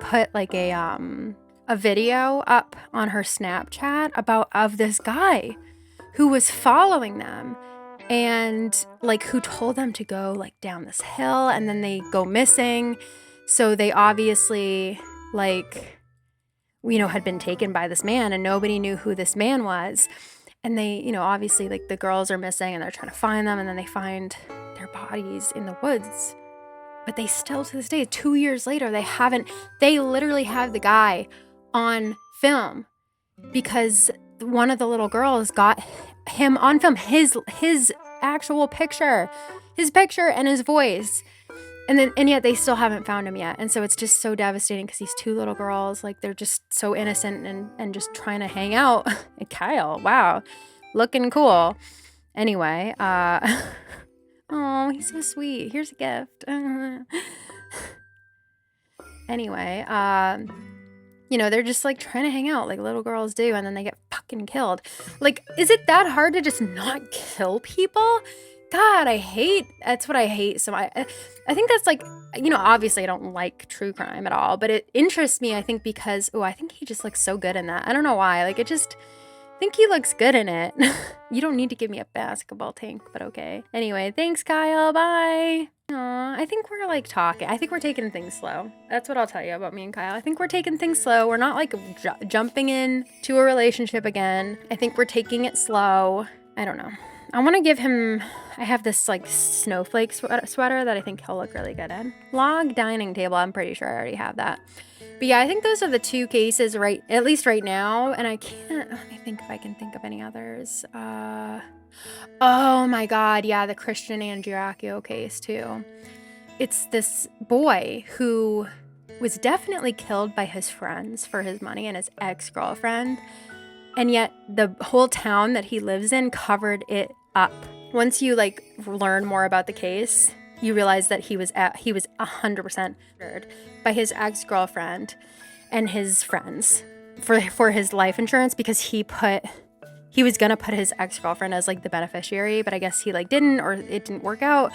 put like a video up on her Snapchat of this guy who was following them, and like who told them to go like down this hill, and then they go missing. So they obviously, like, you know, had been taken by this man, and nobody knew who this man was. And they, you know, obviously, like, the girls are missing and they're trying to find them, and then they find their bodies in the woods. But they still, to this day, 2 years later, they literally have the guy on film, because one of the little girls got him on film, his actual picture, and his voice. And yet they still haven't found him yet. And so it's just so devastating, because these two little girls, like, they're just so innocent and just trying to hang out. And Kyle, wow, looking cool. Anyway, oh, he's so sweet. Here's a gift. Anyway, you know, they're just like trying to hang out like little girls do, and then they get fucking fucking killed. Like, is it that hard to just not kill people? God, that's what I hate. So I think that's like, obviously I don't like true crime at all, but it interests me, I think, because, I think he just looks so good in that. I don't know why. Like, I think he looks good in it. You don't need to give me a basketball tank, but okay. Anyway, thanks, Kyle. Bye. Aw, I think we're like talking. I think we're taking things slow. That's what I'll tell you about me and Kyle. I think we're taking things slow. We're not like jumping in to a relationship again. I think we're taking it slow. I don't know. I want to give him, I have this like snowflake sweater that I think he'll look really good in. Log dining table, I'm pretty sure I already have that. But yeah, I think those are the two cases at least right now. And I can't, let me think if I can think of any others. Oh my God, yeah, the Christian Angiacchio case too. It's this boy who was definitely killed by his friends for his money and his ex-girlfriend. And yet the whole town that he lives in covered it up. Once you like learn more about the case, you realize that he was 100% murdered by his ex-girlfriend and his friends for his life insurance, because he was gonna put his ex-girlfriend as like the beneficiary, but I guess he like didn't, or it didn't work out.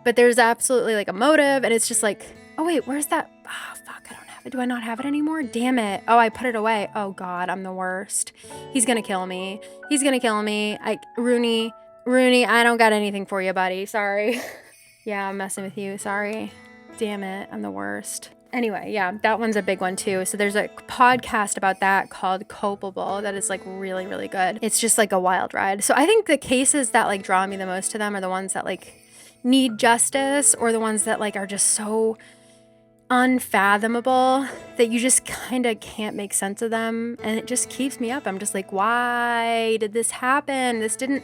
But there's absolutely like a motive, and it's just like, oh wait, where's that? Oh fuck, I don't have it. Do I not have it anymore? Damn it. Oh, I put it away. Oh God, I'm the worst. He's gonna kill me. Rooney, I don't got anything for you, buddy. Sorry. Yeah, I'm messing with you. Sorry. Damn it, I'm the worst. Anyway, yeah, that one's a big one too. So there's a podcast about that called Culpable that is like really, really good. It's just like a wild ride. So I think the cases that like draw me the most to them are the ones that like need justice, or the ones that like are just so unfathomable that you just kind of can't make sense of them. And it just keeps me up. I'm just like, why did this happen? This didn't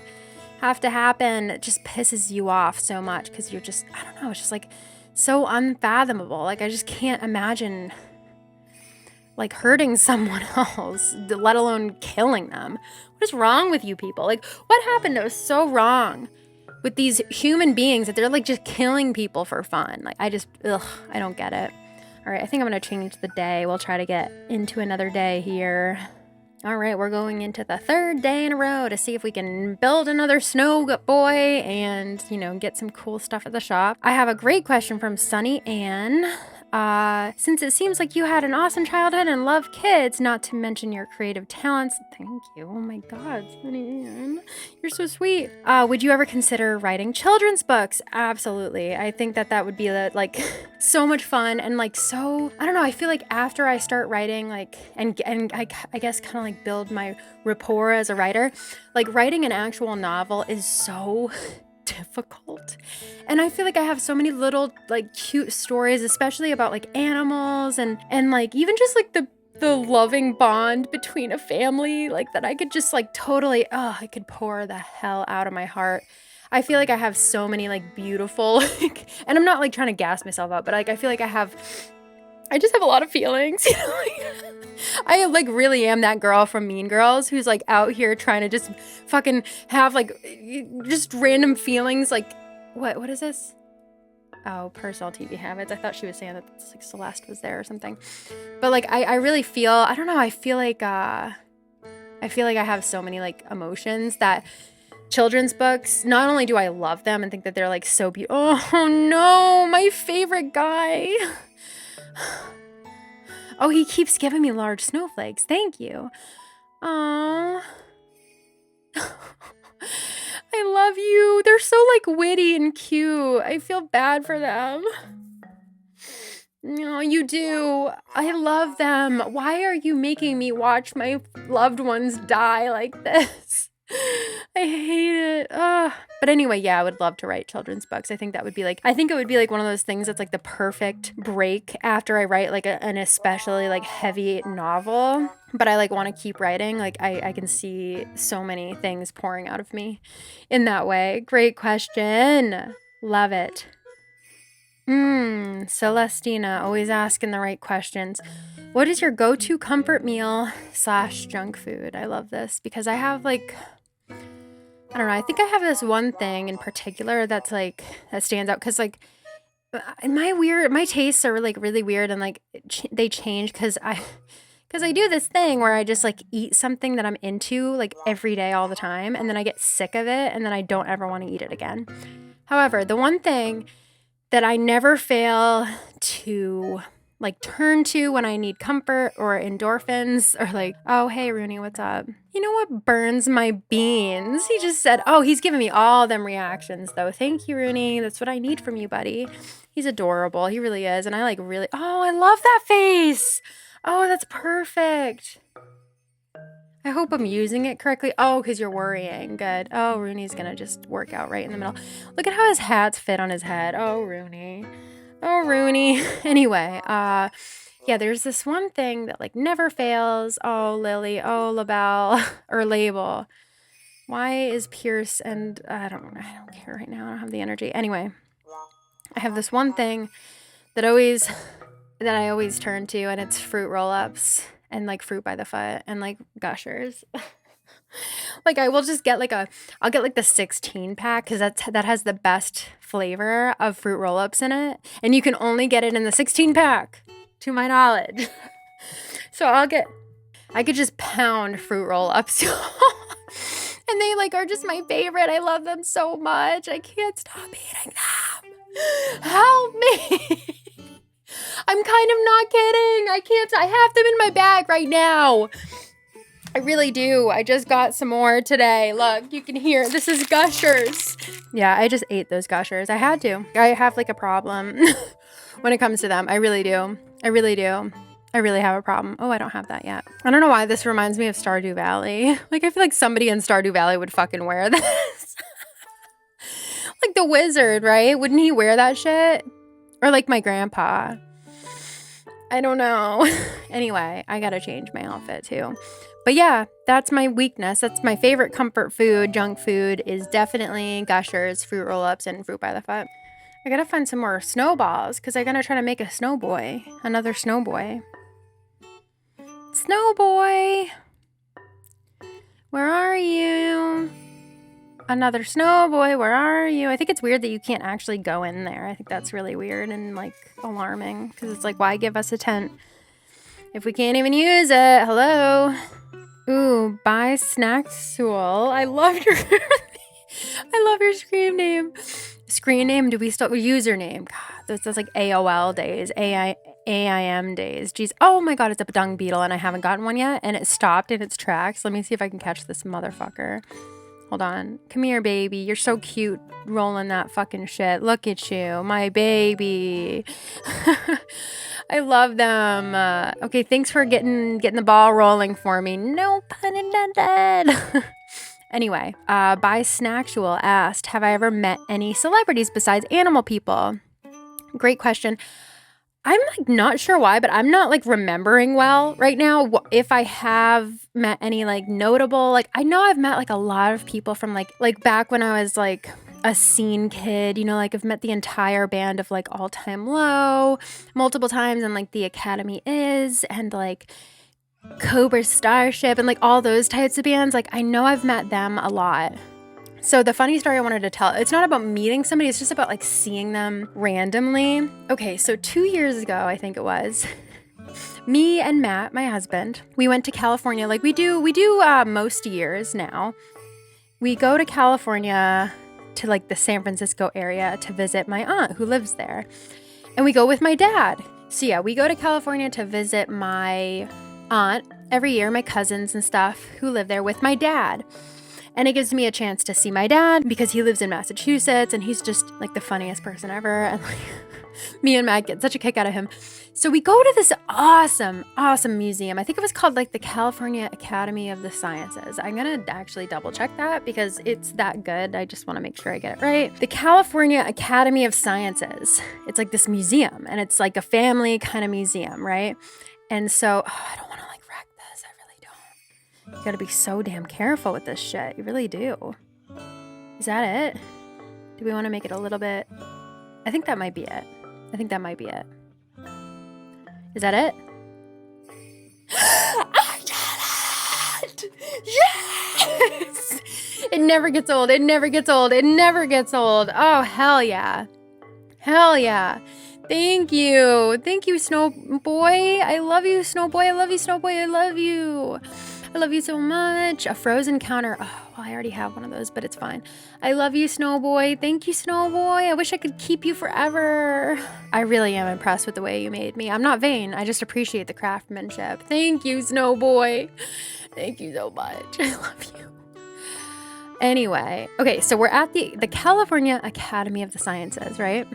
have to happen. It just pisses you off so much because you're just, I don't know, it's just like so unfathomable. Like, I just can't imagine like hurting someone else, let alone killing them. What is wrong with you people? Like, what happened that was so wrong with these human beings that they're like just killing people for fun? Like, I don't get it. All right, I think I'm going to change the day. We'll try to get into another day here. All right, we're going into the third day in a row to see if we can build another snow boy and, get some cool stuff at the shop. I have a great question from Sunny Ann. Since it seems like you had an awesome childhood and love kids, not to mention your creative talents. Thank you. Oh my God, Sunny Ann. You're so sweet. Would you ever consider writing children's books? Absolutely. I think that would be like so much fun, and like so, I don't know, I feel like after I start writing, like, and I guess kind of like build my rapport as a writer, like writing an actual novel is so difficult. And I feel like I have so many little like cute stories, especially about like animals and like even just like the loving bond between a family, like that I could just like totally, I could pour the hell out of my heart. I feel like I have so many like beautiful, like, and I'm not like trying to gas myself up, but like I feel like I just have a lot of feelings, I like really am that girl from Mean Girls who's like out here trying to just fucking have like just random feelings. Like, what is this? Oh, personal TV habits. I thought she was saying that like Celeste was there or something. But like I really feel, I don't know, I feel like I have so many like emotions that children's books, not only do I love them and think that they're like so beautiful. Oh no, my favorite guy. Oh, he keeps giving me large snowflakes. Thank you. Aww. I love you. They're so like witty and cute. I feel bad for them. No, you do. I love them. Why are you making me watch my loved ones die like this? I hate it. Ugh. But anyway, yeah, I would love to write children's books. I think it would be like one of those things that's like the perfect break after I write like an especially like heavy novel. But I like want to keep writing. Like I can see so many things pouring out of me in that way. Great question. Love it. Celestina, always asking the right questions. What is your go-to comfort meal / junk food? I love this because I have like, I don't know, I think I have this one thing in particular that's like, that stands out because like my tastes are like really weird and like they change because Because I do this thing where I just like eat something that I'm into like every day all the time, and then I get sick of it, and then I don't ever want to eat it again. However, the one thing that I never fail to like turn to when I need comfort or endorphins or like, oh, hey, Rooney, what's up? You know what burns my beans? He just said, oh, he's giving me all them reactions though. Thank you, Rooney. That's what I need from you, buddy. He's adorable. He really is. And I like really, oh, I love that face. Oh, that's perfect. I hope I'm using it correctly. Oh, because you're worrying. Good. Oh, Rooney's going to just work out right in the middle. Look at how his hats fit on his head. Oh, Rooney. Oh, Rooney. Anyway, yeah, there's this one thing that like never fails. Oh, Lily. Oh, LaBelle or Label. Why is Pierce and I don't care right now. I don't have the energy. Anyway, I have this one thing that I always turn to, and it's fruit roll-ups and like fruit by the foot and like gushers. Like I will just get I'll get like the 16 pack because that has the best flavor of fruit roll-ups in it, and you can only get it in the 16 pack to my knowledge. So I could just pound fruit roll-ups. And they like are just my favorite. I love them so much. I can't stop eating them. Help me. I'm kind of not kidding. I have them in my bag right now. I really do. I just got some more today. Look, you can hear. This is Gushers. Yeah, I just ate those Gushers. I had to. I have like a problem when it comes to them. I really do. I really do. I really have a problem. Oh, I don't have that yet. I don't know why this reminds me of Stardew Valley. Like, I feel like somebody in Stardew Valley would fucking wear this. Like the wizard, right? Wouldn't he wear that shit? Or like my grandpa. I don't know. Anyway, I gotta change my outfit too. But yeah, that's my weakness. That's my favorite comfort food, junk food, is definitely Gushers, fruit roll-ups, and fruit by the foot. I gotta find some more snowballs because I'm gonna try to make a snow boy. Another snow boy. Snow boy! Where are you? Another snow boy, where are you? I think it's weird that you can't actually go in there. I think that's really weird and like alarming because it's like, why give us a tent if we can't even use it? Hello? Ooh, buy Snacksual. I love your screen name. Screen name? Do we still username? God, that's like AOL days, AIM days. Jeez. Oh my God, it's a dung beetle and I haven't gotten one yet and it stopped in its tracks. Let me see if I can catch this motherfucker. Hold on. Come here, baby. You're so cute rolling that fucking shit. Look at you, my baby. I love them. Okay, thanks for getting the ball rolling for me. No pun intended. Anyway, by Snacksual asked, have I ever met any celebrities besides animal people? Great question. I'm like not sure why, but I'm not like remembering well right now if I have met any like notable, like I know I've met like a lot of people from like back when I was like a scene kid, you know, like I've met the entire band of like All Time Low multiple times, and like the Academy Is, and like Cobra Starship, and like all those types of bands. Like I know I've met them a lot. So the funny story I wanted to tell, it's not about meeting somebody, it's just about like seeing them randomly. Okay, so 2 years ago, I think it was, me and Matt, my husband, we went to California like we do most years now. We go to California to like the San Francisco area to visit my aunt who lives there. And we go with my dad. So yeah, we go to California to visit my aunt every year, my cousins and stuff who live there with my dad. And it gives me a chance to see my dad because he lives in Massachusetts and he's just like the funniest person ever. And like me and Matt get such a kick out of him. So we go to this awesome museum. I think it was called like the California Academy of the Sciences. I'm going to actually double check that because it's that good. I just want to make sure I get it right. The California Academy of Sciences. It's like this museum and it's like a family kind of museum, right? And so, I don't want to like wreck this. I really don't. You gotta be so damn careful with this shit. You really do. Is that it? Do we want to make it a little bit? I think that might be it. Is that it? I did it! Yes! It never gets old. Oh, hell yeah. Thank you. Thank you, Snow Boy. I love you, Snow Boy. I love you, Snow Boy. I love you. I love you so much. A frozen counter. Oh, well, I already have one of those, but it's fine. I love you, Snow Boy. Thank you, Snow Boy. I wish I could keep you forever. I really am impressed with the way you made me. I'm not vain. I just appreciate the craftsmanship. Thank you, Snow Boy. Thank you so much. I love you. Anyway, okay, so we're at the California Academy of the Sciences, right?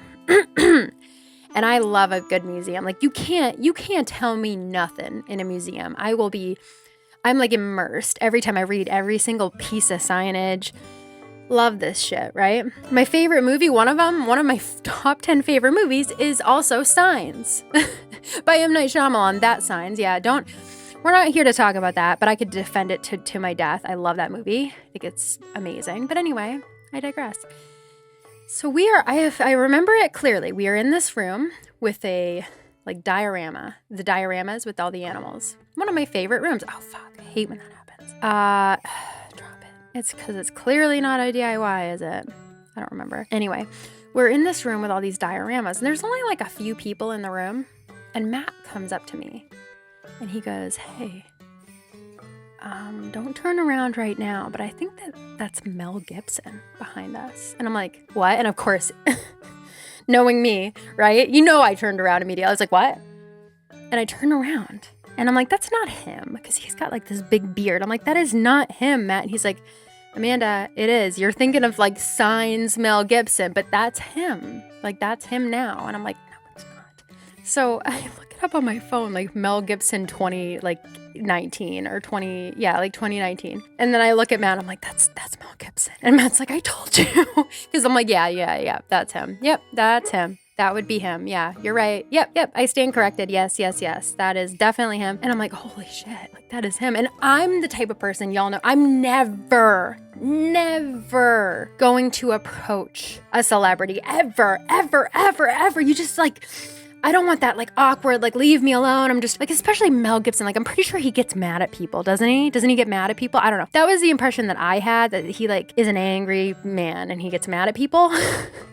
And I love a good museum. Like you can't tell me nothing in a museum. I'm like immersed every time I read every single piece of signage. Love this shit, right? My favorite movie, one of my top 10 favorite movies is also Signs by M. Night Shyamalan. That Signs, yeah, we're not here to talk about that, but I could defend it to my death. I love that movie. I think it's amazing. But anyway, I digress. So I remember it clearly. We are in this room with a like diorama, the dioramas with all the animals. One of my favorite rooms. Oh fuck, I hate when that happens. Drop it. It's because it's clearly not a DIY, is it? I don't remember. Anyway, we're in this room with all these dioramas, and there's only like a few people in the room, and Matt comes up to me, and he goes, "Hey, don't turn around right now, but I think that's Mel Gibson behind us." And I'm like, what? And of course, knowing me, right? You know, I turned around immediately. I was like, what? And I turn around and I'm like, that's not him, because he's got like this big beard. I'm like, that is not him, Matt. And he's like, Amanda, it is. You're thinking of like Signs Mel Gibson, but that's him. Like, that's him now. And I'm like, no, it's not. So I look it up on my phone, like Mel Gibson 2019 or 2019. And then I look at Matt, I'm like, that's Mel Gibson. And Matt's like, I told you. Because I'm like, yeah, that's him. Yep, that's him. That would be him. Yeah, you're right. Yep, I stand corrected. Yes. That is definitely him. And I'm like, holy shit, like that is him. And I'm the type of person, y'all know, I'm never going to approach a celebrity ever. You just like, I don't want that like awkward, like leave me alone. I'm just like, especially Mel Gibson, like I'm pretty sure he gets mad at people, doesn't he? Doesn't he get mad at people? I don't know. That was the impression that I had, that he like is an angry man and he gets mad at people.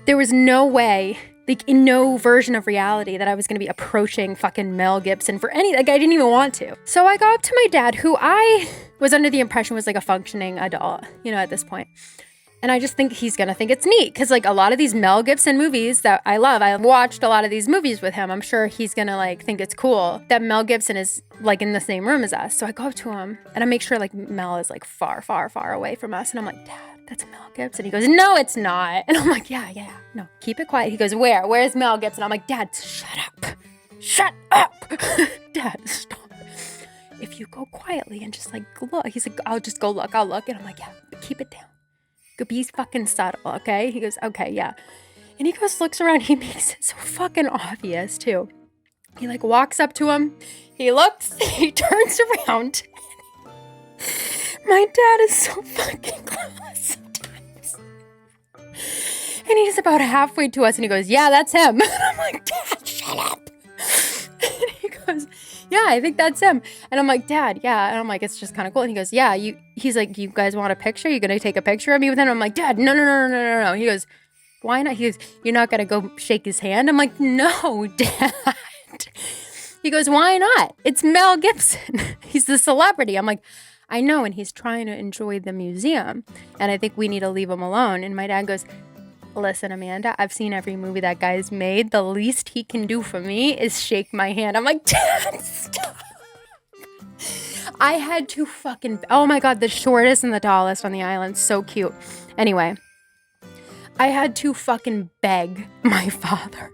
There was no way, like in no version of reality, that I was going to be approaching fucking Mel Gibson for any, like I didn't even want to. So I go up to my dad, who I was under the impression was like a functioning adult, you know, at this point. And I just think he's going to think it's neat, because like a lot of these Mel Gibson movies that I love, I watched a lot of these movies with him. I'm sure he's going to like think it's cool that Mel Gibson is like in the same room as us. So I go up to him and I make sure like Mel is like far away from us. And I'm like, Dad, that's Mel Gibson. He goes, no, it's not. And I'm like, yeah, no, keep it quiet. He goes, where's Mel Gibson? I'm like, Dad, shut up. Dad, stop. If you go quietly and just like look, he's like, I'll just go look, I'll look. And I'm like, yeah, but keep it down. Be fucking subtle, okay? He goes, okay, yeah. And he goes, looks around, he makes it so fucking obvious, too. He, like, walks up to him, he looks, he turns around. My dad is so fucking close sometimes. And he's about halfway to us, and he goes, yeah, that's him. And I'm like, Dad, shut up. And he goes, yeah, I think that's him. And I'm like, Dad, yeah. And I'm like, it's just kind of cool. And he goes, yeah, he's like, you guys want a picture? You gonna take a picture of me with him? I'm like, Dad, no. He goes, why not? He goes, you're not gonna go shake his hand? I'm like, no, Dad. He goes, why not? It's Mel Gibson. He's the celebrity. I'm like, I know, and he's trying to enjoy the museum. And I think we need to leave him alone. And my dad goes, listen, Amanda, I've seen every movie that guy's made. The least he can do for me is shake my hand. I'm like, Dad, stop. I had to fucking, oh my God, the shortest and the tallest on the island. So cute. Anyway, I had to fucking beg my father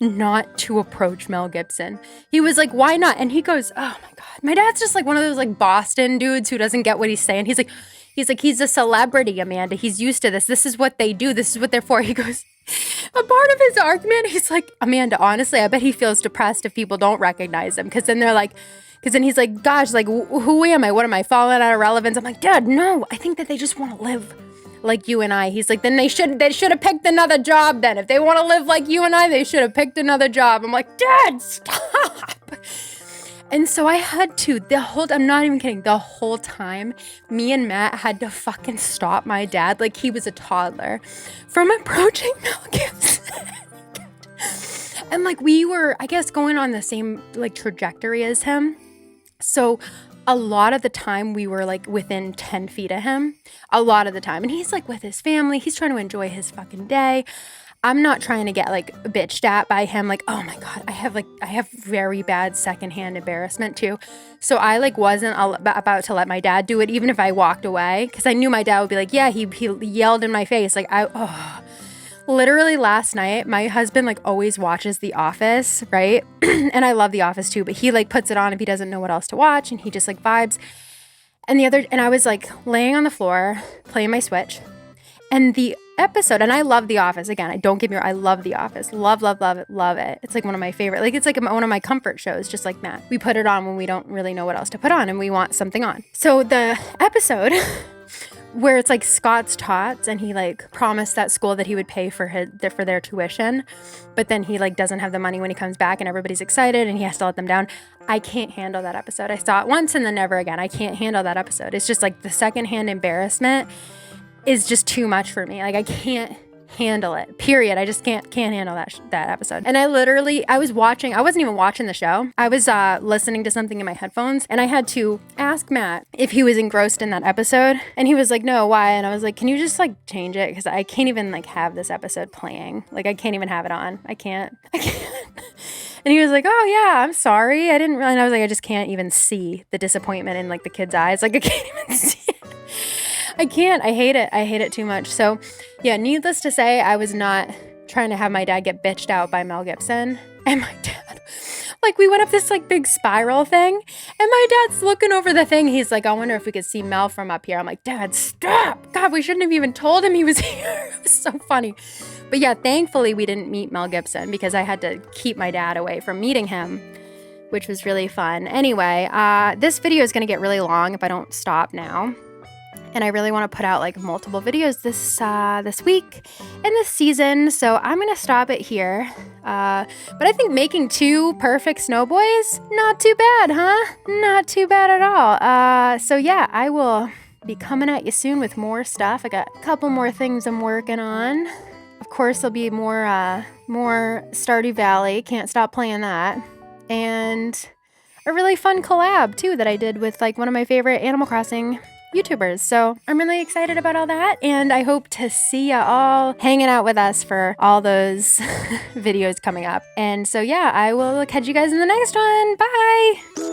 not to approach Mel Gibson. He was like, why not? And he goes, oh my God. My dad's just like one of those like Boston dudes who doesn't get what he's saying. He's like, he's a celebrity, Amanda. He's used to this. This is what they do. This is what they're for. He goes, a part of his argument, he's like, Amanda, honestly, I bet he feels depressed if people don't recognize him. Because then he's like, gosh, like, who am I? What am I, falling out of relevance? I'm like, Dad, no, I think that they just want to live like you and I. He's like, then they should have picked another job then. If they want to live like you and I, they should have picked another job. I'm like, Dad, stop. And so I had to, I'm not even kidding, the whole time, me and Matt had to fucking stop my dad, like he was a toddler, from approaching Mel Gibson. And like we were, I guess, going on the same like trajectory as him. So a lot of the time we were like within 10 feet of him, a lot of the time. And he's like with his family. He's trying to enjoy his fucking day. I'm not trying to get like bitched at by him. Like, oh my God, I have very bad secondhand embarrassment too. So I like wasn't about to let my dad do it, even if I walked away. Cause I knew my dad would be like, yeah, he yelled in my face. Like literally last night, my husband like always watches The Office, right? And I love The Office too, but he like puts it on if he doesn't know what else to watch and he just like vibes. And I was like laying on the floor playing my Switch, and the episode, and I love The Office. Again, I don't get me wrong, I love The Office. Love it. It's like one of my favorite, like it's like one of my comfort shows, just like Matt. We put it on when we don't really know what else to put on and we want something on. So the episode where it's like Scott's tots and he like promised that school that he would pay for their tuition, but then he like doesn't have the money when he comes back and everybody's excited and he has to let them down. I can't handle that episode. I saw it once and then never again. I can't handle that episode. It's just like the secondhand embarrassment is just too much for me. Like I can't handle it, period. I just can't handle that episode. And I wasn't even watching the show. I was listening to something in my headphones, and I had to ask Matt if he was engrossed in that episode, and he was like, no, why? And I was like, can you just like change it, because I can't even like have this episode playing. Like I can't even have it on. I can't. And he was like, oh yeah, I'm sorry, I didn't really. And I was like, I just can't even see the disappointment in like the kid's eyes. Like I can't even see it. I can't. I hate it too much. So yeah, needless to say, I was not trying to have my dad get bitched out by Mel Gibson. And my dad, like we went up this like big spiral thing, and my dad's looking over the thing. He's like, I wonder if we could see Mel from up here. I'm like, Dad, stop. God, we shouldn't have even told him he was here. It was so funny. But yeah, thankfully we didn't meet Mel Gibson because I had to keep my dad away from meeting him, which was really fun. Anyway, this video is going to get really long if I don't stop now. And I really want to put out like multiple videos this week and this season. So I'm going to stop it here. But I think making 2 perfect snow boys, not too bad, huh? Not too bad at all. So yeah, I will be coming at you soon with more stuff. I got a couple more things I'm working on. Of course, there'll be more Stardew Valley. Can't stop playing that. And a really fun collab too that I did with like one of my favorite Animal Crossing YouTubers. So I'm really excited about all that, and I hope to see ya all hanging out with us for all those videos coming up. And so yeah, I will catch you guys in the next one. Bye!